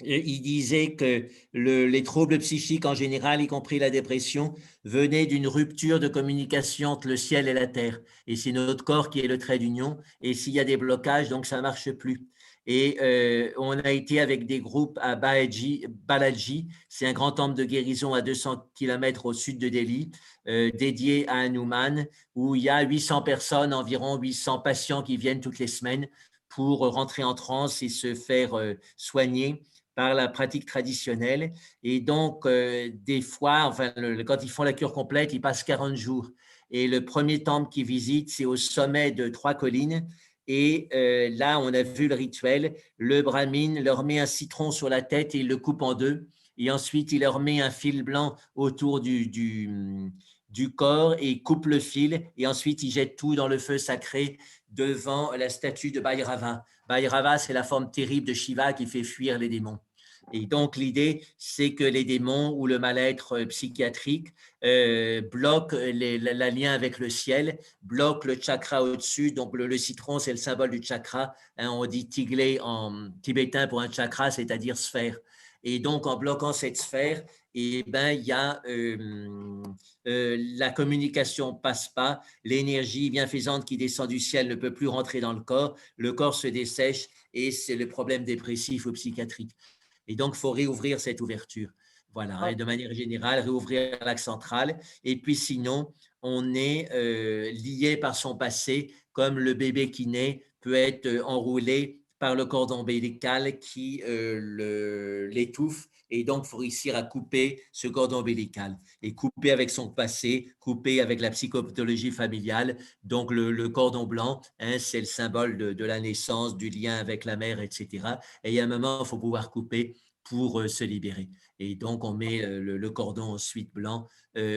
il disait que les troubles psychiques en général, y compris la dépression, venaient d'une rupture de communication entre le ciel et la terre. Et c'est notre corps qui est le trait d'union. Et s'il y a des blocages, donc ça ne marche plus. Et on a été avec des groupes à Balaji, c'est un grand temple de guérison à 200 km au sud de Delhi, dédié à Hanuman, où il y a 800 personnes, environ 800 patients qui viennent toutes les semaines pour rentrer en transe et se faire soigner par la pratique traditionnelle. Et donc, des fois, enfin, quand ils font la cure complète, ils passent 40 jours. Et le premier temple qu'ils visitent, c'est au sommet de 3 collines. Et là, on a vu le rituel. Le brahmine leur met un citron sur la tête et il le coupe en deux. Et ensuite, il leur met un fil blanc autour du corps et coupe le fil. Et ensuite, il jette tout dans le feu sacré devant la statue de Bhairava. Bhairava, c'est la forme terrible de Shiva qui fait fuir les démons. Et donc, l'idée, c'est que les démons ou le mal-être psychiatrique bloquent la lien avec le ciel, bloquent le chakra au-dessus. Donc, le citron, c'est le symbole du chakra. Hein, on dit tiglé en tibétain pour un chakra, c'est-à-dire sphère. Et donc, en bloquant cette sphère, il y a la communication passe pas, l'énergie bienfaisante qui descend du ciel ne peut plus rentrer dans le corps se dessèche et c'est le problème dépressif ou psychiatrique. Et donc, il faut réouvrir cette ouverture. Voilà, et de manière générale, réouvrir l'axe central. Et puis sinon, on est lié par son passé, comme le bébé qui naît peut être enroulé par le cordon ombilical qui l'étouffe. Et donc, il faut réussir à couper ce cordon ombilical et couper avec son passé, couper avec la psychopathologie familiale. Donc, le cordon blanc, hein, c'est le symbole de la naissance, du lien avec la mère, etc. Et il y a un moment, il faut pouvoir couper pour se libérer. Et donc, on met le cordon ensuite blanc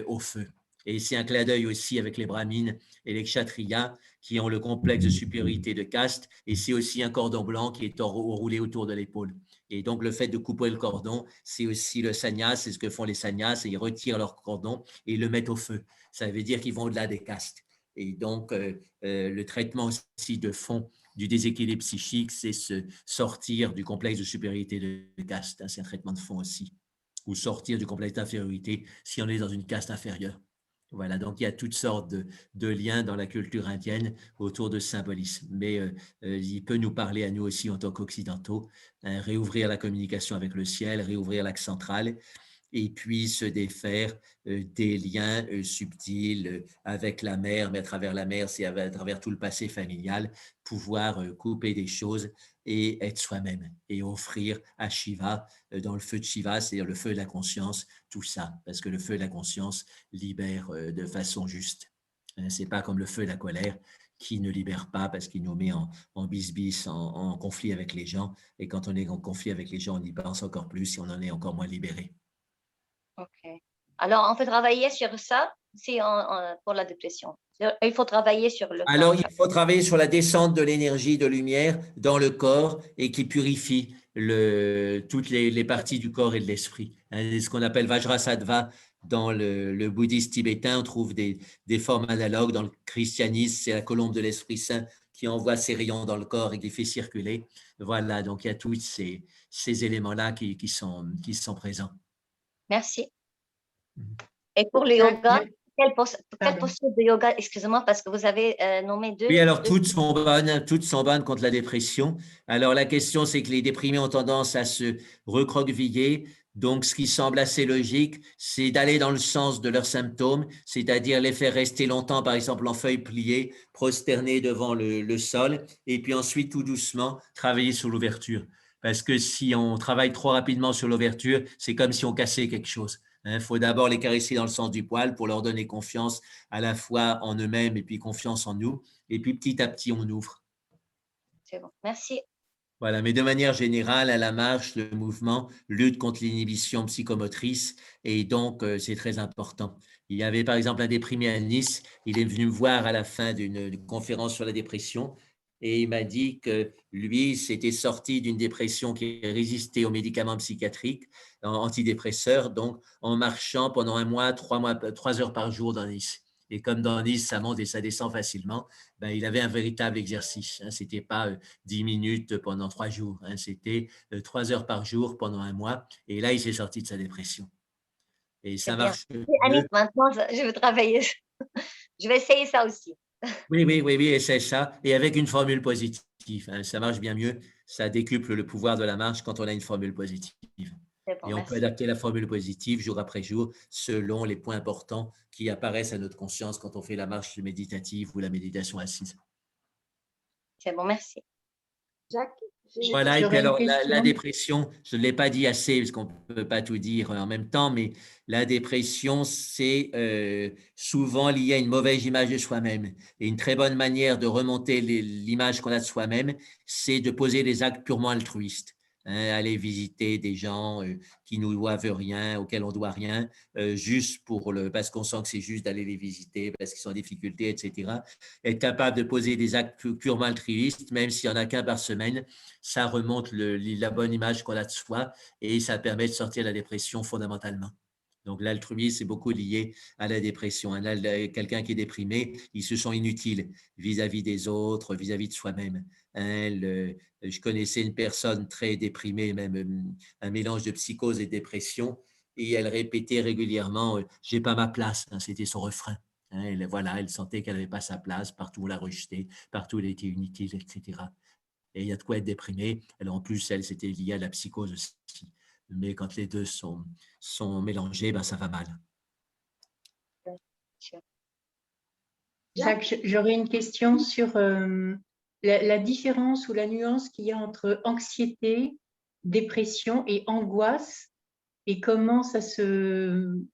au feu. Et c'est un clin d'œil aussi avec les brahmines et les kshatriyas qui ont le complexe de supériorité de caste. Et c'est aussi un cordon blanc qui est enroulé autour de l'épaule. Et donc, le fait de couper le cordon, c'est aussi le sannyas, c'est ce que font les sannyas, ils retirent leur cordon et ils le mettent au feu. Ça veut dire qu'ils vont au-delà des castes. Et donc, le traitement aussi de fond du déséquilibre psychique, c'est se sortir du complexe de supériorité de caste. C'est un traitement de fond aussi. Ou sortir du complexe d'infériorité si on est dans une caste inférieure. Voilà, donc il y a toutes sortes de liens dans la culture indienne autour de ce symbolisme. Mais il peut nous parler à nous aussi en tant qu'occidentaux, hein, réouvrir la communication avec le ciel, réouvrir l'axe central et puis se défaire des liens subtils avec la mère, mais à travers la mère, c'est à travers tout le passé familial, pouvoir couper des choses et être soi-même et offrir à Shiva, dans le feu de Shiva, c'est-à-dire le feu de la conscience, tout ça, parce que le feu de la conscience libère de façon juste. Ce n'est pas comme le feu de la colère qui ne libère pas parce qu'il nous met en bisbis, en conflit avec les gens. Et quand on est en conflit avec les gens, on y pense encore plus et on en est encore moins libéré. OK. Alors, on peut travailler sur ça pour la dépression. Il faut travailler sur le Alors, tantra. il faut travailler sur la descente de l'énergie de lumière dans le corps et qui purifie toutes les parties du corps et de l'esprit. Hein, ce qu'on appelle Vajrasattva dans le bouddhisme tibétain. On trouve des formes analogues dans le christianisme. C'est la colombe de l'Esprit Saint qui envoie ses rayons dans le corps et qui fait circuler. Voilà, donc il y a tous ces éléments-là qui sont présents. Merci. Mhm. Et pour le yoga, quelle Pardon. posture de yoga, excusez-moi, parce que vous avez nommé deux. Oui, alors toutes sont bonnes contre la dépression. Alors la question, c'est que les déprimés ont tendance à se recroqueviller. Donc, ce qui semble assez logique, c'est d'aller dans le sens de leurs symptômes, c'est-à-dire les faire rester longtemps, par exemple en feuilles pliées, prosternés devant le sol, et puis ensuite, tout doucement, travailler sur l'ouverture. Parce que si on travaille trop rapidement sur l'ouverture, c'est comme si on cassait quelque chose. Il faut d'abord les caresser dans le sens du poil pour leur donner confiance à la fois en eux-mêmes et puis confiance en nous. Et puis petit à petit, on ouvre. C'est bon, merci. Voilà, mais de manière générale, à la marche, le mouvement lutte contre l'inhibition psychomotrice et donc c'est très important. Il y avait par exemple un déprimé à Nice, il est venu me voir à la fin d'une conférence sur la dépression et il m'a dit que lui s'était sorti d'une dépression qui résistait aux médicaments psychiatriques, antidépresseurs, donc en marchant pendant un mois, 3 heures par jour dans Nice. Et comme dans Nice, ça monte et ça descend facilement, ben, il avait un véritable exercice. Hein. Ce n'était pas 10 minutes pendant 3 jours. Hein. C'était 3 heures par jour pendant un mois. Et là, il s'est sorti de sa dépression. Et C'est ça bien. marche Annick, mieux. maintenant, je vais travailler. Je vais essayer ça aussi. Oui, et c'est ça. Et avec une formule positive. Hein. Ça marche bien mieux. Ça décuple le pouvoir de la marche quand on a une formule positive. C'est bon, Et on peut merci. adapter la formule positive jour après jour selon les points importants qui apparaissent à notre conscience quand on fait la marche méditative ou la méditation assise. C'est bon, merci. Jacques, Voilà, et puis J'aurais une alors la question. dépression, je ne l'ai pas dit assez parce qu'on ne peut pas tout dire en même temps, mais la dépression, c'est souvent lié à une mauvaise image de soi-même. Et une très bonne manière de remonter l'image qu'on a de soi-même, c'est de poser des actes purement altruistes. Hein, aller visiter des gens qui nous doivent rien, auxquels on doit rien, juste parce qu'on sent que c'est juste d'aller les visiter, parce qu'ils sont en difficulté, etc. Être capable de poser des actes purement altruistes, même s'il n'y en a qu'un par semaine, ça remonte la bonne image qu'on a de soi et ça permet de sortir de la dépression fondamentalement. Donc, l'altruisme est beaucoup lié à la dépression. Quelqu'un qui est déprimé, il se sent inutile vis-à-vis des autres, vis-à-vis de soi-même. Hein, je connaissais une personne très déprimée, même un mélange de psychose et de dépression, et elle répétait régulièrement « j'ai pas ma place », hein, c'était son refrain. Hein, elle sentait qu'elle n'avait pas sa place, partout on la rejetait, partout elle était inutile, etc. Et il y a de quoi être déprimé. Alors, en plus, elle, c'était lié à la psychose aussi. Mais quand les deux sont mélangés, ben, ça va mal. Jacques, j'aurais une question sur la différence ou la nuance qu'il y a entre anxiété, dépression et angoisse, et comment qu'est-ce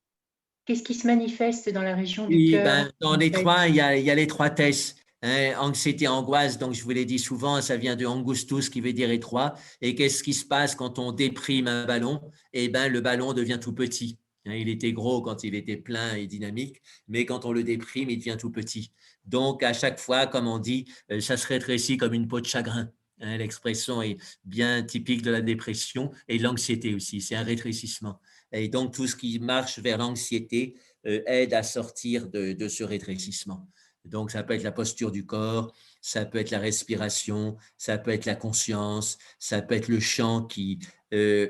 qui se manifeste dans la région du Oui, cœur? ben, dans les trois, il y a les trois tests. Hein, anxiété, angoisse, donc je vous l'ai dit souvent, ça vient de angustus qui veut dire étroit. Et qu'est-ce qui se passe quand on déprime un ballon? Eh ben, le ballon devient tout petit. Hein, il était gros quand il était plein et dynamique, mais quand on le déprime, il devient tout petit. Donc, à chaque fois, comme on dit, ça se rétrécit comme une peau de chagrin. Hein, l'expression est bien typique de la dépression et de l'anxiété aussi. C'est un rétrécissement. Et donc, tout ce qui marche vers l'anxiété aide à sortir de ce rétrécissement. Donc, ça peut être la posture du corps, ça peut être la respiration, ça peut être la conscience, ça peut être le chant qui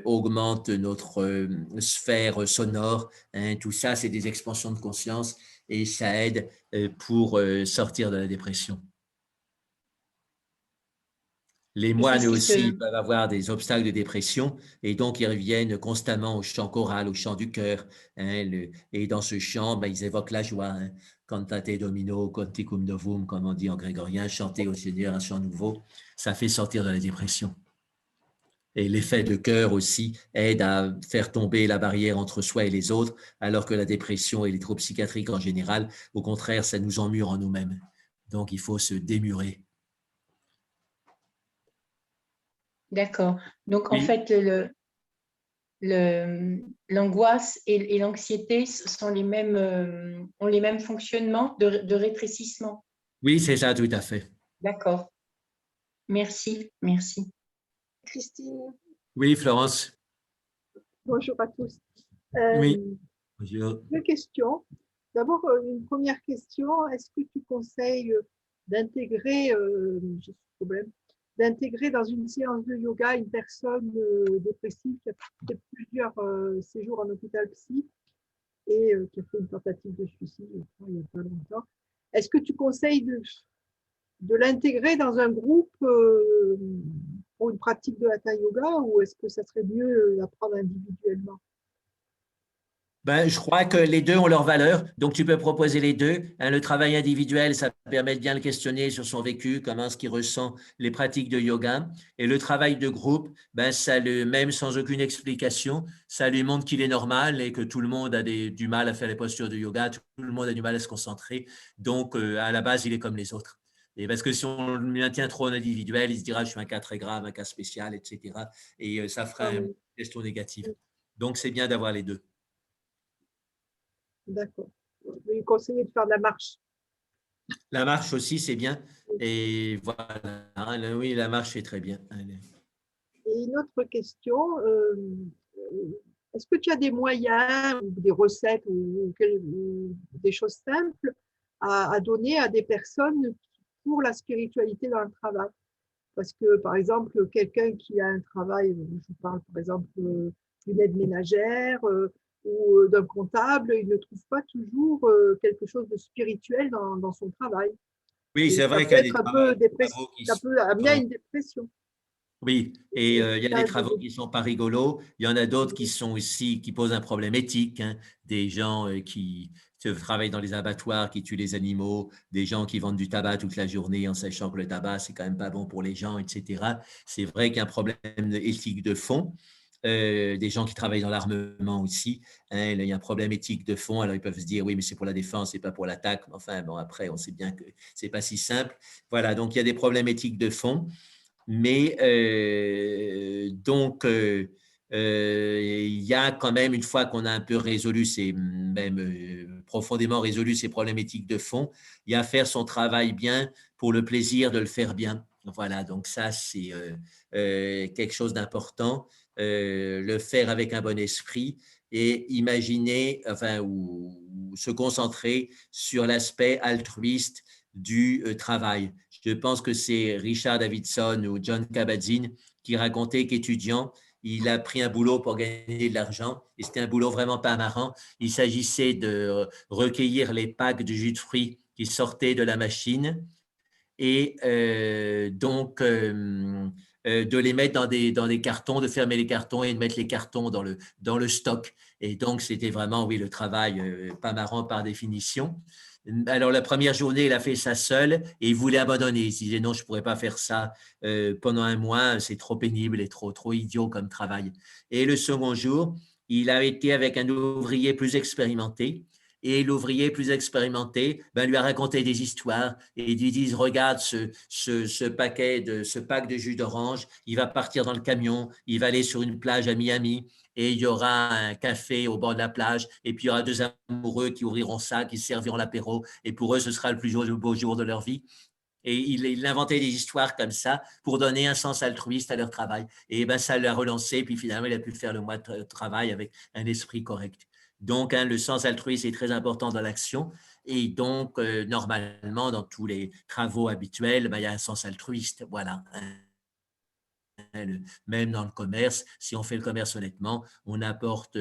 augmente notre sphère sonore. Hein. Tout ça, c'est des expansions de conscience et ça aide pour sortir de la dépression. Les moines aussi peuvent avoir des obstacles de dépression et donc ils reviennent constamment au chant choral, au chant du cœur. Hein, et dans ce chant, ben, ils évoquent la joie. Hein. Cantate Domino, Canticum Novum, comme on dit en grégorien, chanter au Seigneur un chant nouveau, ça fait sortir de la dépression. Et l'effet de cœur aussi aide à faire tomber la barrière entre soi et les autres, alors que la dépression et les troubles psychiatriques en général, au contraire, ça nous emmure en nous-mêmes. Donc il faut se démurer. D'accord. Donc, Oui. en fait, l'angoisse et l'anxiété ont les mêmes fonctionnements de rétrécissement. Oui, c'est ça, tout à fait. D'accord. Merci, merci. Christine. Oui, Florence. Bonjour à tous. Oui. Bonjour. Deux questions. D'abord, une première question, est-ce que tu conseilles d'intégrer, j'ai ce problème, d'intégrer dans une séance de yoga une personne dépressive qui a fait plusieurs séjours en hôpital psy et qui a fait une tentative de suicide, je crois, il n'y a pas longtemps. Est-ce que tu conseilles de l'intégrer dans un groupe pour une pratique de hatha yoga ou est-ce que ça serait mieux d'apprendre individuellement? Ben, je crois que les deux ont leur valeur, donc tu peux proposer les deux. Hein, le travail individuel, ça permet de bien le questionner sur son vécu, comment est-ce qu'il ressent les pratiques de yoga. Et le travail de groupe, ben, même sans aucune explication, ça lui montre qu'il est normal et que tout le monde a du mal à faire les postures de yoga, tout le monde a du mal à se concentrer. Donc, à la base, il est comme les autres. Et parce que si on le maintient trop en individuel, il se dira, je suis un cas très grave, un cas spécial, etc. Et ça fera une question négative. Donc, c'est bien d'avoir les deux. D'accord. Je vais lui conseiller de faire de la marche. La marche aussi, c'est bien. Et voilà, oui, la marche, c'est très bien. Et une autre question, est-ce que tu as des moyens, ou des recettes ou des choses simples à donner à des personnes pour la spiritualité dans le travail? Parce que, par exemple, quelqu'un qui a un travail, je parle par exemple d'une aide ménagère ou d'un comptable, il ne trouve pas toujours quelque chose de spirituel dans son travail. Oui, c'est vrai Ça qu'il y peut a des être un peu dépressif, travaux qui ça peut amener à sont… une dépression. Oui, et il y a des travaux qui ne sont pas rigolos. Il y en a d'autres qui sont aussi, qui posent un problème éthique. Hein, des gens qui qui travaillent dans les abattoirs, qui tuent les animaux, des gens qui vendent du tabac toute la journée en sachant que le tabac, c'est quand même pas bon pour les gens, etc. C'est vrai qu'il y a un problème éthique de fond. Des gens qui travaillent dans l'armement aussi, hein, il y a un problème éthique de fond. Alors, ils peuvent se dire, oui, mais c'est pour la défense, c'est pas pour l'attaque. Enfin, bon, après, on sait bien que c'est pas si simple. Voilà, donc il y a des problèmes éthiques de fond. Mais il y a quand même, une fois qu'on a un peu résolu, même profondément résolu ces problèmes éthiques de fond, il y a à faire son travail bien pour le plaisir de le faire bien. Voilà, donc ça, c'est quelque chose d'important. Le faire avec un bon esprit et imaginer, enfin, ou se concentrer sur l'aspect altruiste du travail. Je pense que c'est Richard Davidson ou John Kabat-Zinn qui racontait qu'étudiant, il a pris un boulot pour gagner de l'argent et c'était un boulot vraiment pas marrant. Il s'agissait de recueillir les packs de jus de fruits qui sortaient de la machine et de les mettre dans des cartons, de fermer les cartons et de mettre les cartons dans le stock. Et donc, c'était vraiment, oui, le travail pas marrant par définition. Alors, la première journée, il a fait ça seul et il voulait abandonner. Il se disait non, je ne pourrais pas faire ça pendant un mois, c'est trop pénible et trop idiot comme travail. Et le second jour, il a été avec un ouvrier plus expérimenté. Et l'ouvrier plus expérimenté lui a raconté des histoires et lui disent, regarde ce pack de jus d'orange, il va partir dans le camion, il va aller sur une plage à Miami et il y aura un café au bord de la plage et puis il y aura deux amoureux qui ouvriront ça, qui serviront l'apéro et pour eux, ce sera le plus beau jour de leur vie. Et il inventait des histoires comme ça pour donner un sens altruiste à leur travail. Et ça l'a relancé, puis finalement, il a pu faire le mois de travail avec un esprit correct. Donc, le sens altruiste est très important dans l'action. Et donc, normalement, dans tous les travaux habituels, il y a un sens altruiste. Voilà. Même dans le commerce, si on fait le commerce honnêtement, on apporte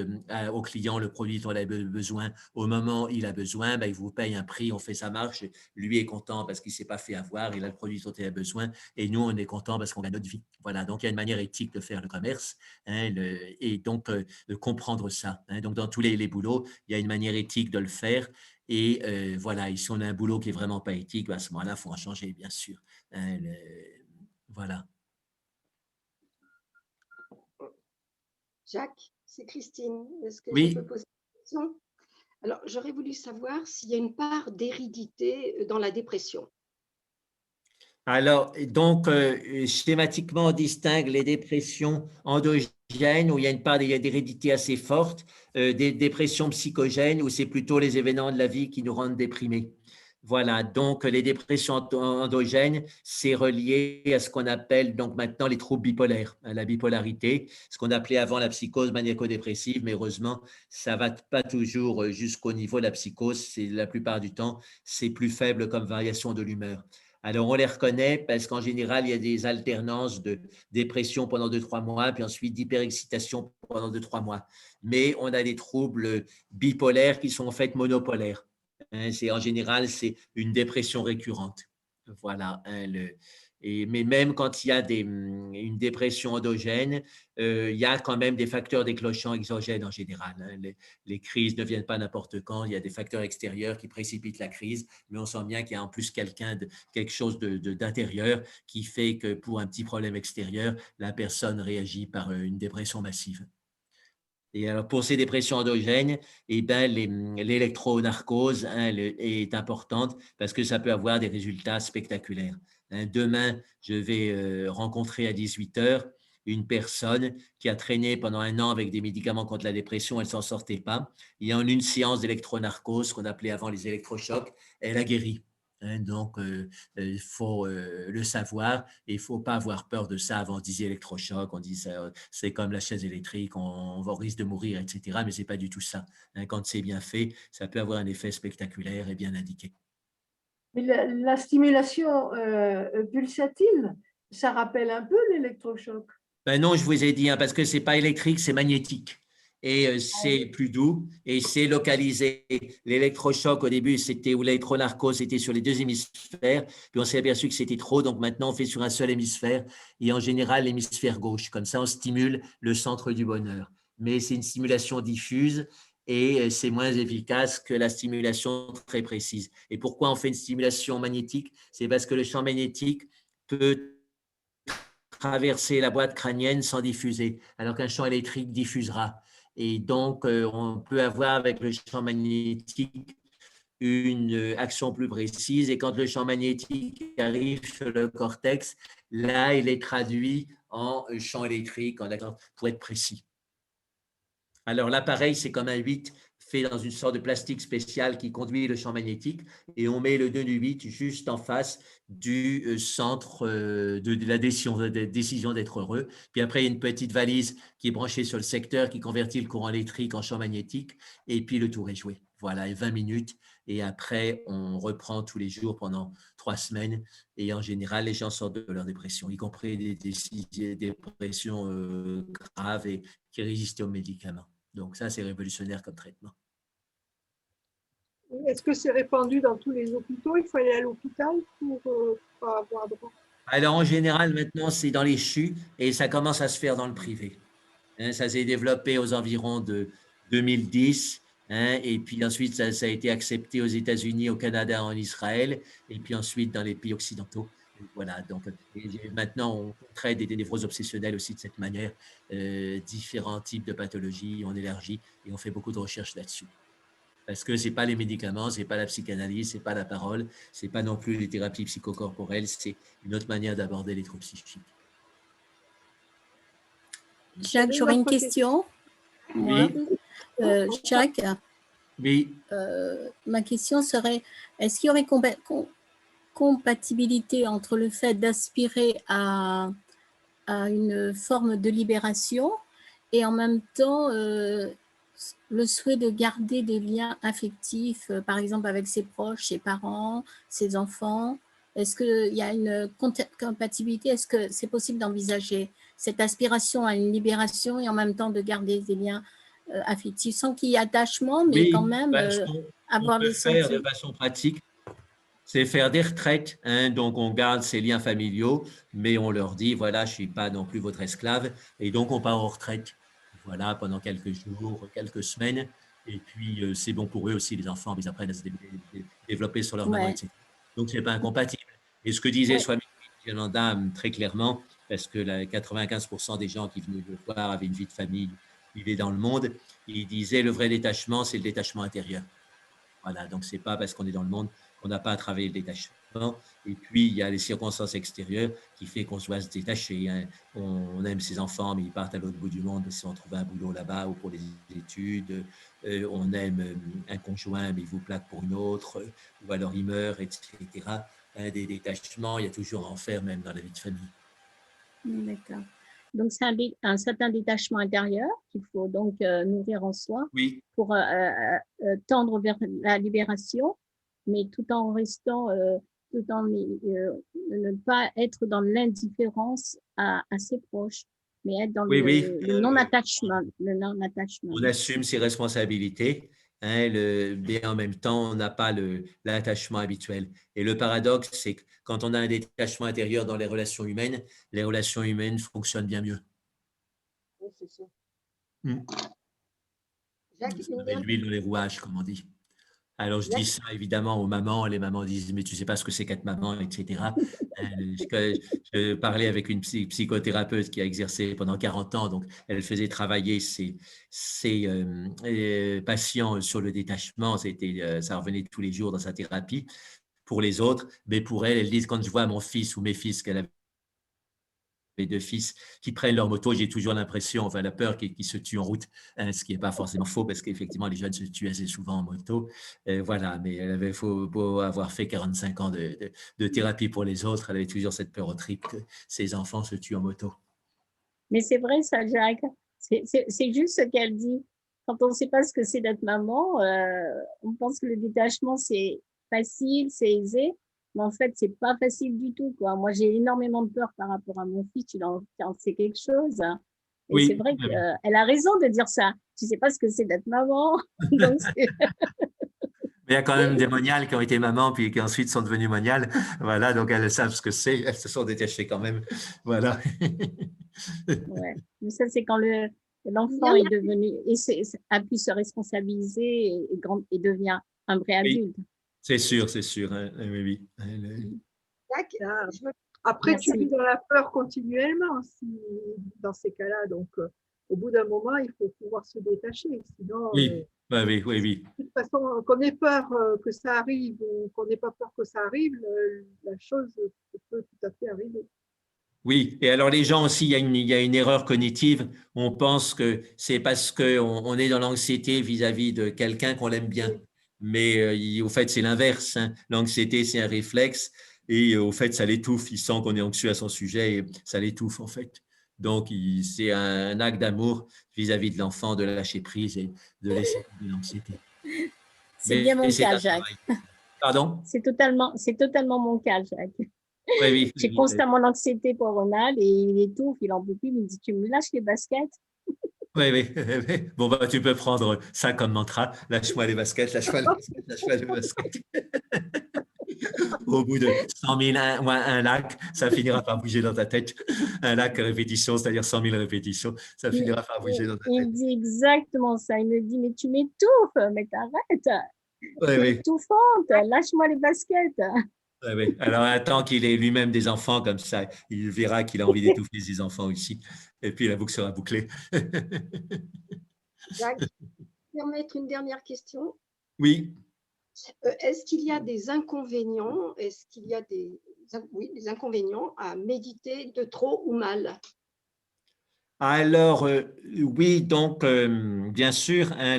au client le produit dont il a besoin au moment où il a besoin, il vous paye un prix, on fait sa marche, lui est content parce qu'il ne s'est pas fait avoir, il a le produit dont il a besoin, et nous, on est content parce qu'on gagne notre vie. Voilà, donc il y a une manière éthique de faire le commerce, et donc de comprendre ça. Donc, dans tous les boulots, il y a une manière éthique de le faire, et voilà, et si on a un boulot qui n'est vraiment pas éthique, à ce moment-là, il faut en changer, bien sûr. Voilà. Jacques, c'est Christine. Est-ce que Oui. je peux poser une question? Alors, j'aurais voulu savoir s'il y a une part d'hérédité dans la dépression. Alors, donc, schématiquement, on distingue les dépressions endogènes où il y a une part d'hérédité assez forte, des dépressions psychogènes où c'est plutôt les événements de la vie qui nous rendent déprimés. Voilà, donc les dépressions endogènes, c'est relié à ce qu'on appelle donc maintenant les troubles bipolaires, à la bipolarité, ce qu'on appelait avant la psychose maniaco-dépressive, mais heureusement, ça ne va pas toujours jusqu'au niveau de la psychose, c'est la plupart du temps, c'est plus faible comme variation de l'humeur. Alors, on les reconnaît parce qu'en général, il y a des alternances de dépression pendant 2-3 mois, puis ensuite d'hyperexcitation pendant 2-3 mois. Mais on a des troubles bipolaires qui sont en fait monopolaires. En général, c'est une dépression récurrente. Voilà. Mais même quand il y a une dépression endogène, il y a quand même des facteurs déclenchants exogènes en général. Les crises ne viennent pas n'importe quand. Il y a des facteurs extérieurs qui précipitent la crise, mais on sent bien qu'il y a en plus quelque chose d'intérieur qui fait que pour un petit problème extérieur, la personne réagit par une dépression massive. Et alors, pour ces dépressions endogènes, l'électronarcose est importante parce que ça peut avoir des résultats spectaculaires. Demain, je vais rencontrer à 18 heures une personne qui a traîné pendant 1 an avec des médicaments contre la dépression, elle ne s'en sortait pas. Et en une séance d'électronarcose, qu'on appelait avant les électrochocs, elle a guéri. Donc, il faut le savoir et il ne faut pas avoir peur de ça. Avant, on disait électrochoc, on dit c'est comme la chaise électrique, on risque de mourir, etc. Mais ce n'est pas du tout ça. Quand c'est bien fait, ça peut avoir un effet spectaculaire et bien indiqué. Mais la stimulation pulsatile, ça rappelle un peu l'électrochoc. Non, je vous ai dit, parce que ce n'est pas électrique, c'est magnétique. Et c'est plus doux et c'est localisé. L'électrochoc, au début, ou l'électronarcose, c'était sur les 2 hémisphères. Puis on s'est aperçu que c'était trop. Donc maintenant, on fait sur un seul hémisphère et en général, l'hémisphère gauche. Comme ça, on stimule le centre du bonheur. Mais c'est une stimulation diffuse et c'est moins efficace que la stimulation très précise. Et pourquoi on fait une stimulation magnétique? C'est parce que le champ magnétique peut traverser la boîte crânienne sans diffuser, alors qu'un champ électrique diffusera. Et donc, on peut avoir avec le champ magnétique une action plus précise. Et quand le champ magnétique arrive sur le cortex, là, il est traduit en champ électrique, pour être précis. Alors, l'appareil, c'est comme un 8 fait dans une sorte de plastique spécial qui conduit le champ magnétique et on met le nœud du 8 juste en face du centre de la décision d'être heureux. Puis après, il y a une petite valise qui est branchée sur le secteur qui convertit le courant électrique en champ magnétique et puis le tour est joué. Voilà, et 20 minutes. Et après, on reprend tous les jours pendant 3 semaines. Et en général, les gens sortent de leur dépression, y compris des dépressions graves et qui résistent aux médicaments. Donc ça, c'est révolutionnaire comme traitement. Est-ce que c'est répandu dans tous les hôpitaux? Il faut aller à l'hôpital pour pas avoir droit. Alors en général, maintenant, c'est dans les CHU et ça commence à se faire dans le privé. Ça s'est développé aux environs de 2010. Et puis ensuite, ça a été accepté aux États-Unis, au Canada, en Israël, et puis ensuite dans les pays occidentaux. Voilà, donc maintenant, on traite des névroses obsessionnelles aussi de cette manière, différents types de pathologies, on élargit et on fait beaucoup de recherches là-dessus. Parce que ce n'est pas les médicaments, ce n'est pas la psychanalyse, ce n'est pas la parole, ce n'est pas non plus les thérapies psychocorporelles, c'est une autre manière d'aborder les troubles psychiques. Jacques, j'aurais une question. Moi. Oui. Jacques, oui. Ma question serait, est-ce qu'il y aurait compatibilité entre le fait d'aspirer à une forme de libération et en même temps le souhait de garder des liens affectifs, par exemple avec ses proches, ses parents, ses enfants? Est-ce qu'il y a une compatibilité? Est-ce que c'est possible d'envisager cette aspiration à une libération et en même temps de garder des liens affectifs sans qu'il y ait attachement, mais oui, quand même avoir des sentiments? Faire de façon pratique, c'est faire des retraites. Donc, on garde ses liens familiaux, mais on leur dit, voilà, je ne suis pas non plus votre esclave. Et donc, on part en retraite, voilà, pendant quelques jours, quelques semaines. Et puis, c'est bon pour eux aussi, les enfants, ils apprennent à se développer sur leur maman, etc. Donc, ce n'est pas incompatible. Et ce que disait Swami Vivekananda très clairement, parce que 95% des gens qui venaient le voir avaient une vie de famille, vivaient dans le monde, il disait le vrai détachement, c'est le détachement intérieur. Voilà, donc ce n'est pas parce qu'on est dans le monde qu'on n'a pas à travailler le détachement. Et puis, il y a les circonstances extérieures qui font qu'on doit se détacher. On aime ses enfants, mais ils partent à l'autre bout du monde si on trouve un boulot là-bas ou pour les études. On aime un conjoint, mais il vous plaque pour une autre, ou alors il meurt, etc. Des détachements, il y a toujours à en faire, même dans la vie de famille. D'accord. Donc, c'est un certain détachement intérieur qu'il faut donc nourrir en soi pour tendre vers la libération, mais tout en restant, ne pas être dans l'indifférence à ses proches, mais être dans le non-attachement. On assume ses responsabilités, mais en même temps, on n'a pas l'attachement habituel. Et le paradoxe, c'est que quand on a un détachement intérieur dans les relations humaines fonctionnent bien mieux. Oui, c'est ça. L'huile dans les rouages, comme on dit. Alors, je dis ça évidemment aux mamans. Les mamans disent, mais tu ne sais pas ce que c'est qu'être maman, etc. Je parlais avec une psychothérapeute qui a exercé pendant 40 ans. Donc, elle faisait travailler ses patients sur le détachement. Ça revenait tous les jours dans sa thérapie. Pour les autres, mais pour elle, elle dit, quand je vois mon fils ou mes fils qu'elle avait, les 2 fils qui prennent leur moto, j'ai toujours l'impression, enfin la peur qu'ils se tuent en route, ce qui n'est pas forcément faux parce qu'effectivement les jeunes se tuent assez souvent en moto. Voilà, mais elle avait beau avoir fait 45 ans de thérapie pour les autres, elle avait toujours cette peur au trip que ses enfants se tuent en moto. Mais c'est vrai ça, Jacques. C'est juste ce qu'elle dit. Quand on ne sait pas ce que c'est d'être maman, on pense que le détachement c'est facile, c'est aisé. Mais en fait, c'est pas facile du tout, quoi. Moi, j'ai énormément de peur par rapport à mon fils. Tu en sais quelque chose. Et c'est vrai qu'elle a raison de dire ça. Tu sais pas ce que c'est d'être maman. Donc, mais il y a quand même des moniales qui ont été mamans puis qui ensuite sont devenues moniales. Voilà, donc elles savent ce que c'est. Elles se sont détachées quand même. Voilà. Ouais. Mais ça, c'est quand L'enfant est devenu, a pu se responsabiliser et devient un vrai Oui. adulte. C'est sûr, hein, oui. D'accord. Après, Merci. tu vis dans la peur continuellement dans ces cas-là. Donc, au bout d'un moment, il faut pouvoir se détacher. Sinon, Oui, oui. de toute façon, qu'on ait peur que ça arrive ou qu'on n'ait pas peur que ça arrive, la chose peut tout à fait arriver. Oui, et alors les gens aussi, il y a une erreur cognitive. On pense que c'est parce qu'on est dans l'anxiété vis-à-vis de quelqu'un qu'on l'aime bien. Mais au fait, c'est l'inverse, hein. L'anxiété, c'est un réflexe et au fait, ça l'étouffe. Il sent qu'on est anxieux à son sujet et ça l'étouffe en fait. Donc, c'est un acte d'amour vis-à-vis de l'enfant, de lâcher prise et de laisser tomber l'anxiété. C'est bien mon c'est cas, un Jacques. travail. Pardon? C'est totalement mon cas, Jacques. Oui. J'ai constamment l'anxiété pour Ronald et il étouffe, il en peut plus, il me dit, tu me lâches les baskets? Oui. Bon, bah, tu peux prendre ça comme mantra. Lâche-moi les baskets, lâche-moi les baskets, lâche-moi les baskets. Au bout de 100 000, un lac, ça finira par bouger dans ta tête. Un lac à répétition, c'est-à-dire 100 000 répétitions, ça finira par bouger dans ta Il tête. me dit exactement ça. Il me dit, mais tu m'étouffes, mais t'arrêtes. C'est étouffante, lâche-moi les baskets. Oui. Alors, attends qu'il ait lui-même des enfants comme ça, il verra qu'il a envie d'étouffer ses enfants aussi. Et puis, la boucle sera bouclée. Jacques, permettre une dernière question. Oui. Est-ce qu'il y a des inconvénients? Est-ce qu'il y a des inconvénients à méditer de trop ou mal? Alors, oui, donc, bien sûr, hein,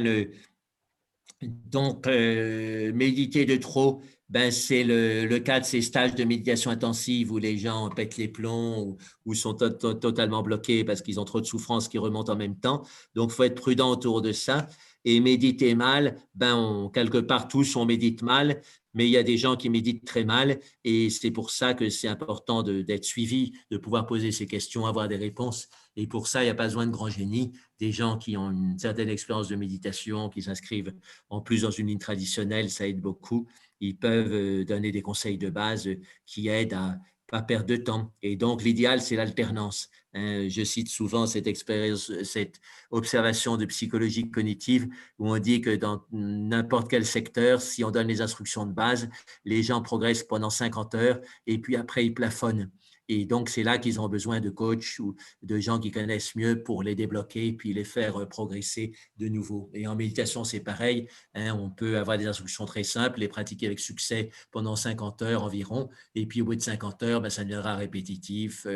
méditer de trop, ben, c'est le cas de ces stages de méditation intensive où les gens pètent les plombs ou sont totalement bloqués parce qu'ils ont trop de souffrances qui remontent en même temps. Donc, il faut être prudent autour de ça. Et méditer mal, ben, quelque part, tous on médite mal, mais il y a des gens qui méditent très mal et c'est pour ça que c'est important d'être suivi, de pouvoir poser ces questions, avoir des réponses. Et pour ça, il n'y a pas besoin de grand génie. Des gens qui ont une certaine expérience de méditation, qui s'inscrivent en plus dans une ligne traditionnelle, ça aide beaucoup. Ils peuvent donner des conseils de base qui aident à pas perdre de temps. Et donc, l'idéal, c'est l'alternance. Je cite souvent cette expérience, cette observation de psychologie cognitive où on dit que dans n'importe quel secteur, si on donne les instructions de base, les gens progressent pendant 50 heures et puis après, ils plafonnent. Et donc, c'est là qu'ils ont besoin de coachs ou de gens qui connaissent mieux pour les débloquer puis les faire progresser de nouveau. Et en méditation, c'est pareil. On peut avoir des instructions très simples, les pratiquer avec succès pendant 50 heures environ. Et puis, au bout de 50 heures, ben, ça deviendra répétitif.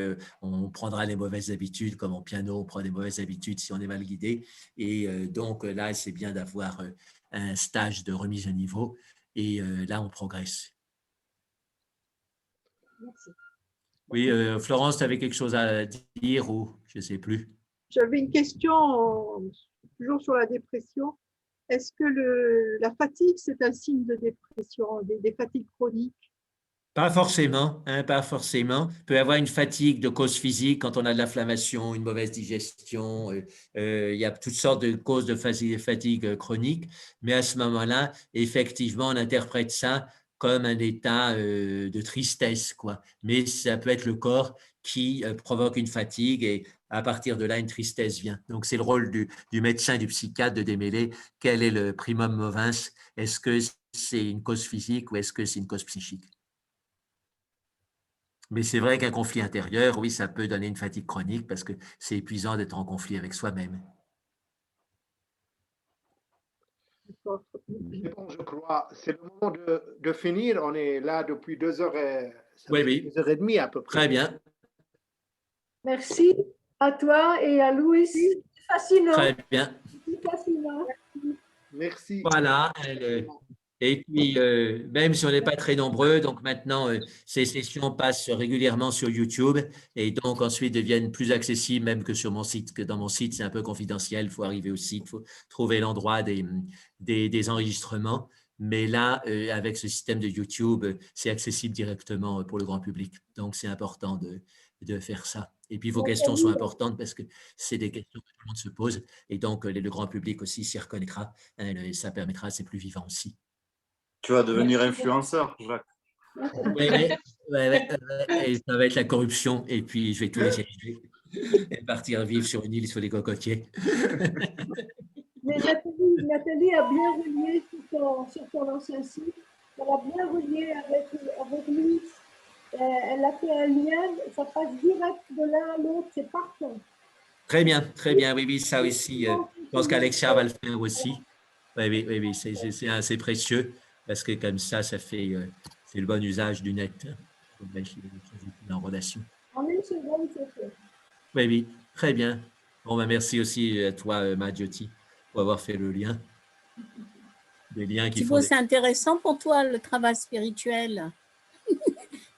On prendra les mauvaises habitudes, comme en piano, on prend des mauvaises habitudes si on est mal guidé. Et donc, là, c'est bien d'avoir un stage de remise à niveau. Et là, on progresse. Merci. Oui, Florence, tu avais quelque chose à dire ou je ne sais plus. J'avais une question toujours sur la dépression. Est-ce que la fatigue, c'est un signe de dépression, des fatigues chroniques? Pas forcément, hein, pas forcément. Il peut y avoir une fatigue de cause physique quand on a de l'inflammation, une mauvaise digestion. Il y a toutes sortes de causes de fatigue chronique. Mais à ce moment-là, effectivement, on interprète ça comme un état de tristesse, quoi. Mais ça peut être le corps qui provoque une fatigue et à partir de là, une tristesse vient. Donc, c'est le rôle du médecin, du psychiatre de démêler quel est le primum movens. Est-ce que c'est une cause physique ou est-ce que c'est une cause psychique? Mais c'est vrai qu'un conflit intérieur, oui, ça peut donner une fatigue chronique parce que c'est épuisant d'être en conflit avec soi-même. Bon, je crois, c'est le moment de finir. On est là depuis 2h30 à peu près. Très bien. Merci à toi et à Louis. C'est fascinant. Très bien. C'est fascinant. Merci. Voilà. Et puis, même si on n'est pas très nombreux, donc maintenant, ces sessions passent régulièrement sur YouTube et donc ensuite deviennent plus accessibles même que sur mon site, que dans mon site, c'est un peu confidentiel. Il faut arriver au site, il faut trouver l'endroit des enregistrements. Mais là, avec ce système de YouTube, c'est accessible directement pour le grand public. Donc, c'est important de faire ça. Et puis, vos questions sont importantes parce que c'est des questions que tout le monde se pose. Et donc, le grand public aussi s'y reconnaîtra. Ça permettra, c'est plus vivant aussi. Tu vas devenir influenceur, Jacques. Oui, et ça va être la corruption et puis je vais tout laisser. et partir vivre sur une île sur les cocotiers. Mais Nathalie a bien relié sur ton ancien site. Elle a bien relié avec Louis. Elle a fait un lien, ça passe direct de l'un à l'autre, c'est parfait. Très bien, oui, oui, ça aussi. Je pense qu'Alexia va le faire aussi. Oui, oui, oui, oui, c'est assez précieux parce que comme ça fait, c'est le bon usage du net en relation. En une seconde, c'est fait. Oui, oui, très bien. Bon, ben, merci aussi à toi, Madjoti, pour avoir fait le lien. Des liens qui font Thibaut, c'est intéressant pour toi, le travail spirituel.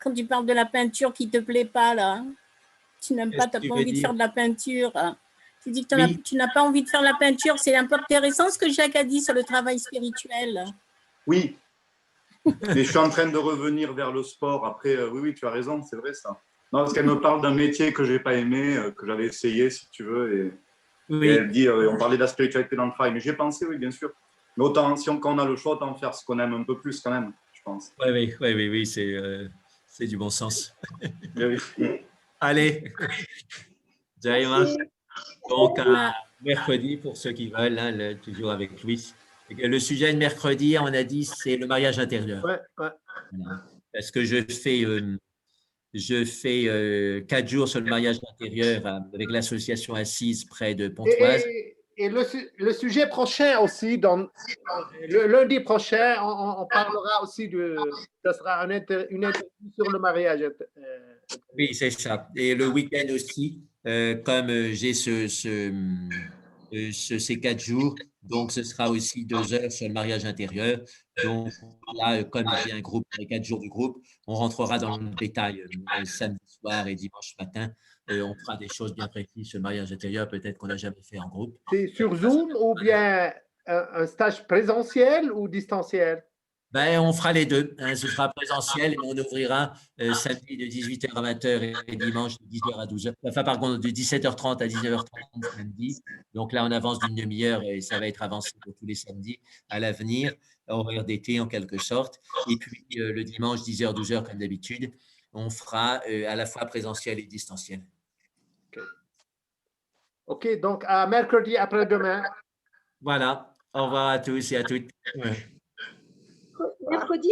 Quand tu parles de la peinture qui ne te plaît pas, là. Tu n'aimes pas, tu n'as pas envie de faire de la peinture. Tu dis que tu n'as pas envie de faire de la peinture. C'est un peu intéressant ce que Jacques a dit sur le travail spirituel. Oui, mais je suis en train de revenir vers le sport. Après, oui, oui, tu as raison, c'est vrai ça. Non, parce qu'elle me parle d'un métier que je n'ai pas aimé, que j'avais essayé, si tu veux. Oui. Et elle dit, on parlait de la spiritualité dans le travail. Mais j'y ai pensé, oui, bien sûr. Mais autant, quand on a le choix, autant faire ce qu'on aime un peu plus quand même, je pense. Oui, c'est du bon sens. Oui. Allez, Jaïma. Donc, mercredi, pour ceux qui veulent, hein, toujours avec Louis. Le sujet de mercredi, on a dit, c'est le mariage intérieur. Ouais, ouais. Voilà. Parce que je fais 4 jours sur le mariage intérieur avec l'association Assise près de Pontoise. Et le sujet prochain aussi, le lundi prochain, on parlera aussi ça sera une interview sur le mariage. Oui, c'est ça. Et le week-end aussi, comme j'ai ces 4 jours, donc ce sera aussi 2 heures sur le mariage intérieur. Donc là, comme j'ai un groupe, les 4 jours du groupe, on rentrera dans le détail samedi soir et dimanche matin. On fera des choses bien précises sur le mariage intérieur, peut-être qu'on n'a jamais fait en groupe. C'est sur Zoom ou bien un stage présentiel ou distanciel? Ben, on fera les deux. Hein. Ce sera présentiel, mais on ouvrira samedi de 18h à 20h et dimanche de 10h à 12h. Enfin, par contre, de 17h30 à 19h30 samedi. Donc là, on avance d'une demi-heure et ça va être avancé pour tous les samedis à l'avenir, horaire d'été en quelque sorte. Et puis le dimanche, 10h, 12h comme d'habitude, on fera à la fois présentiel et distanciel. OK, donc à mercredi après-demain. Voilà. Au revoir à tous et à toutes. Mercredi.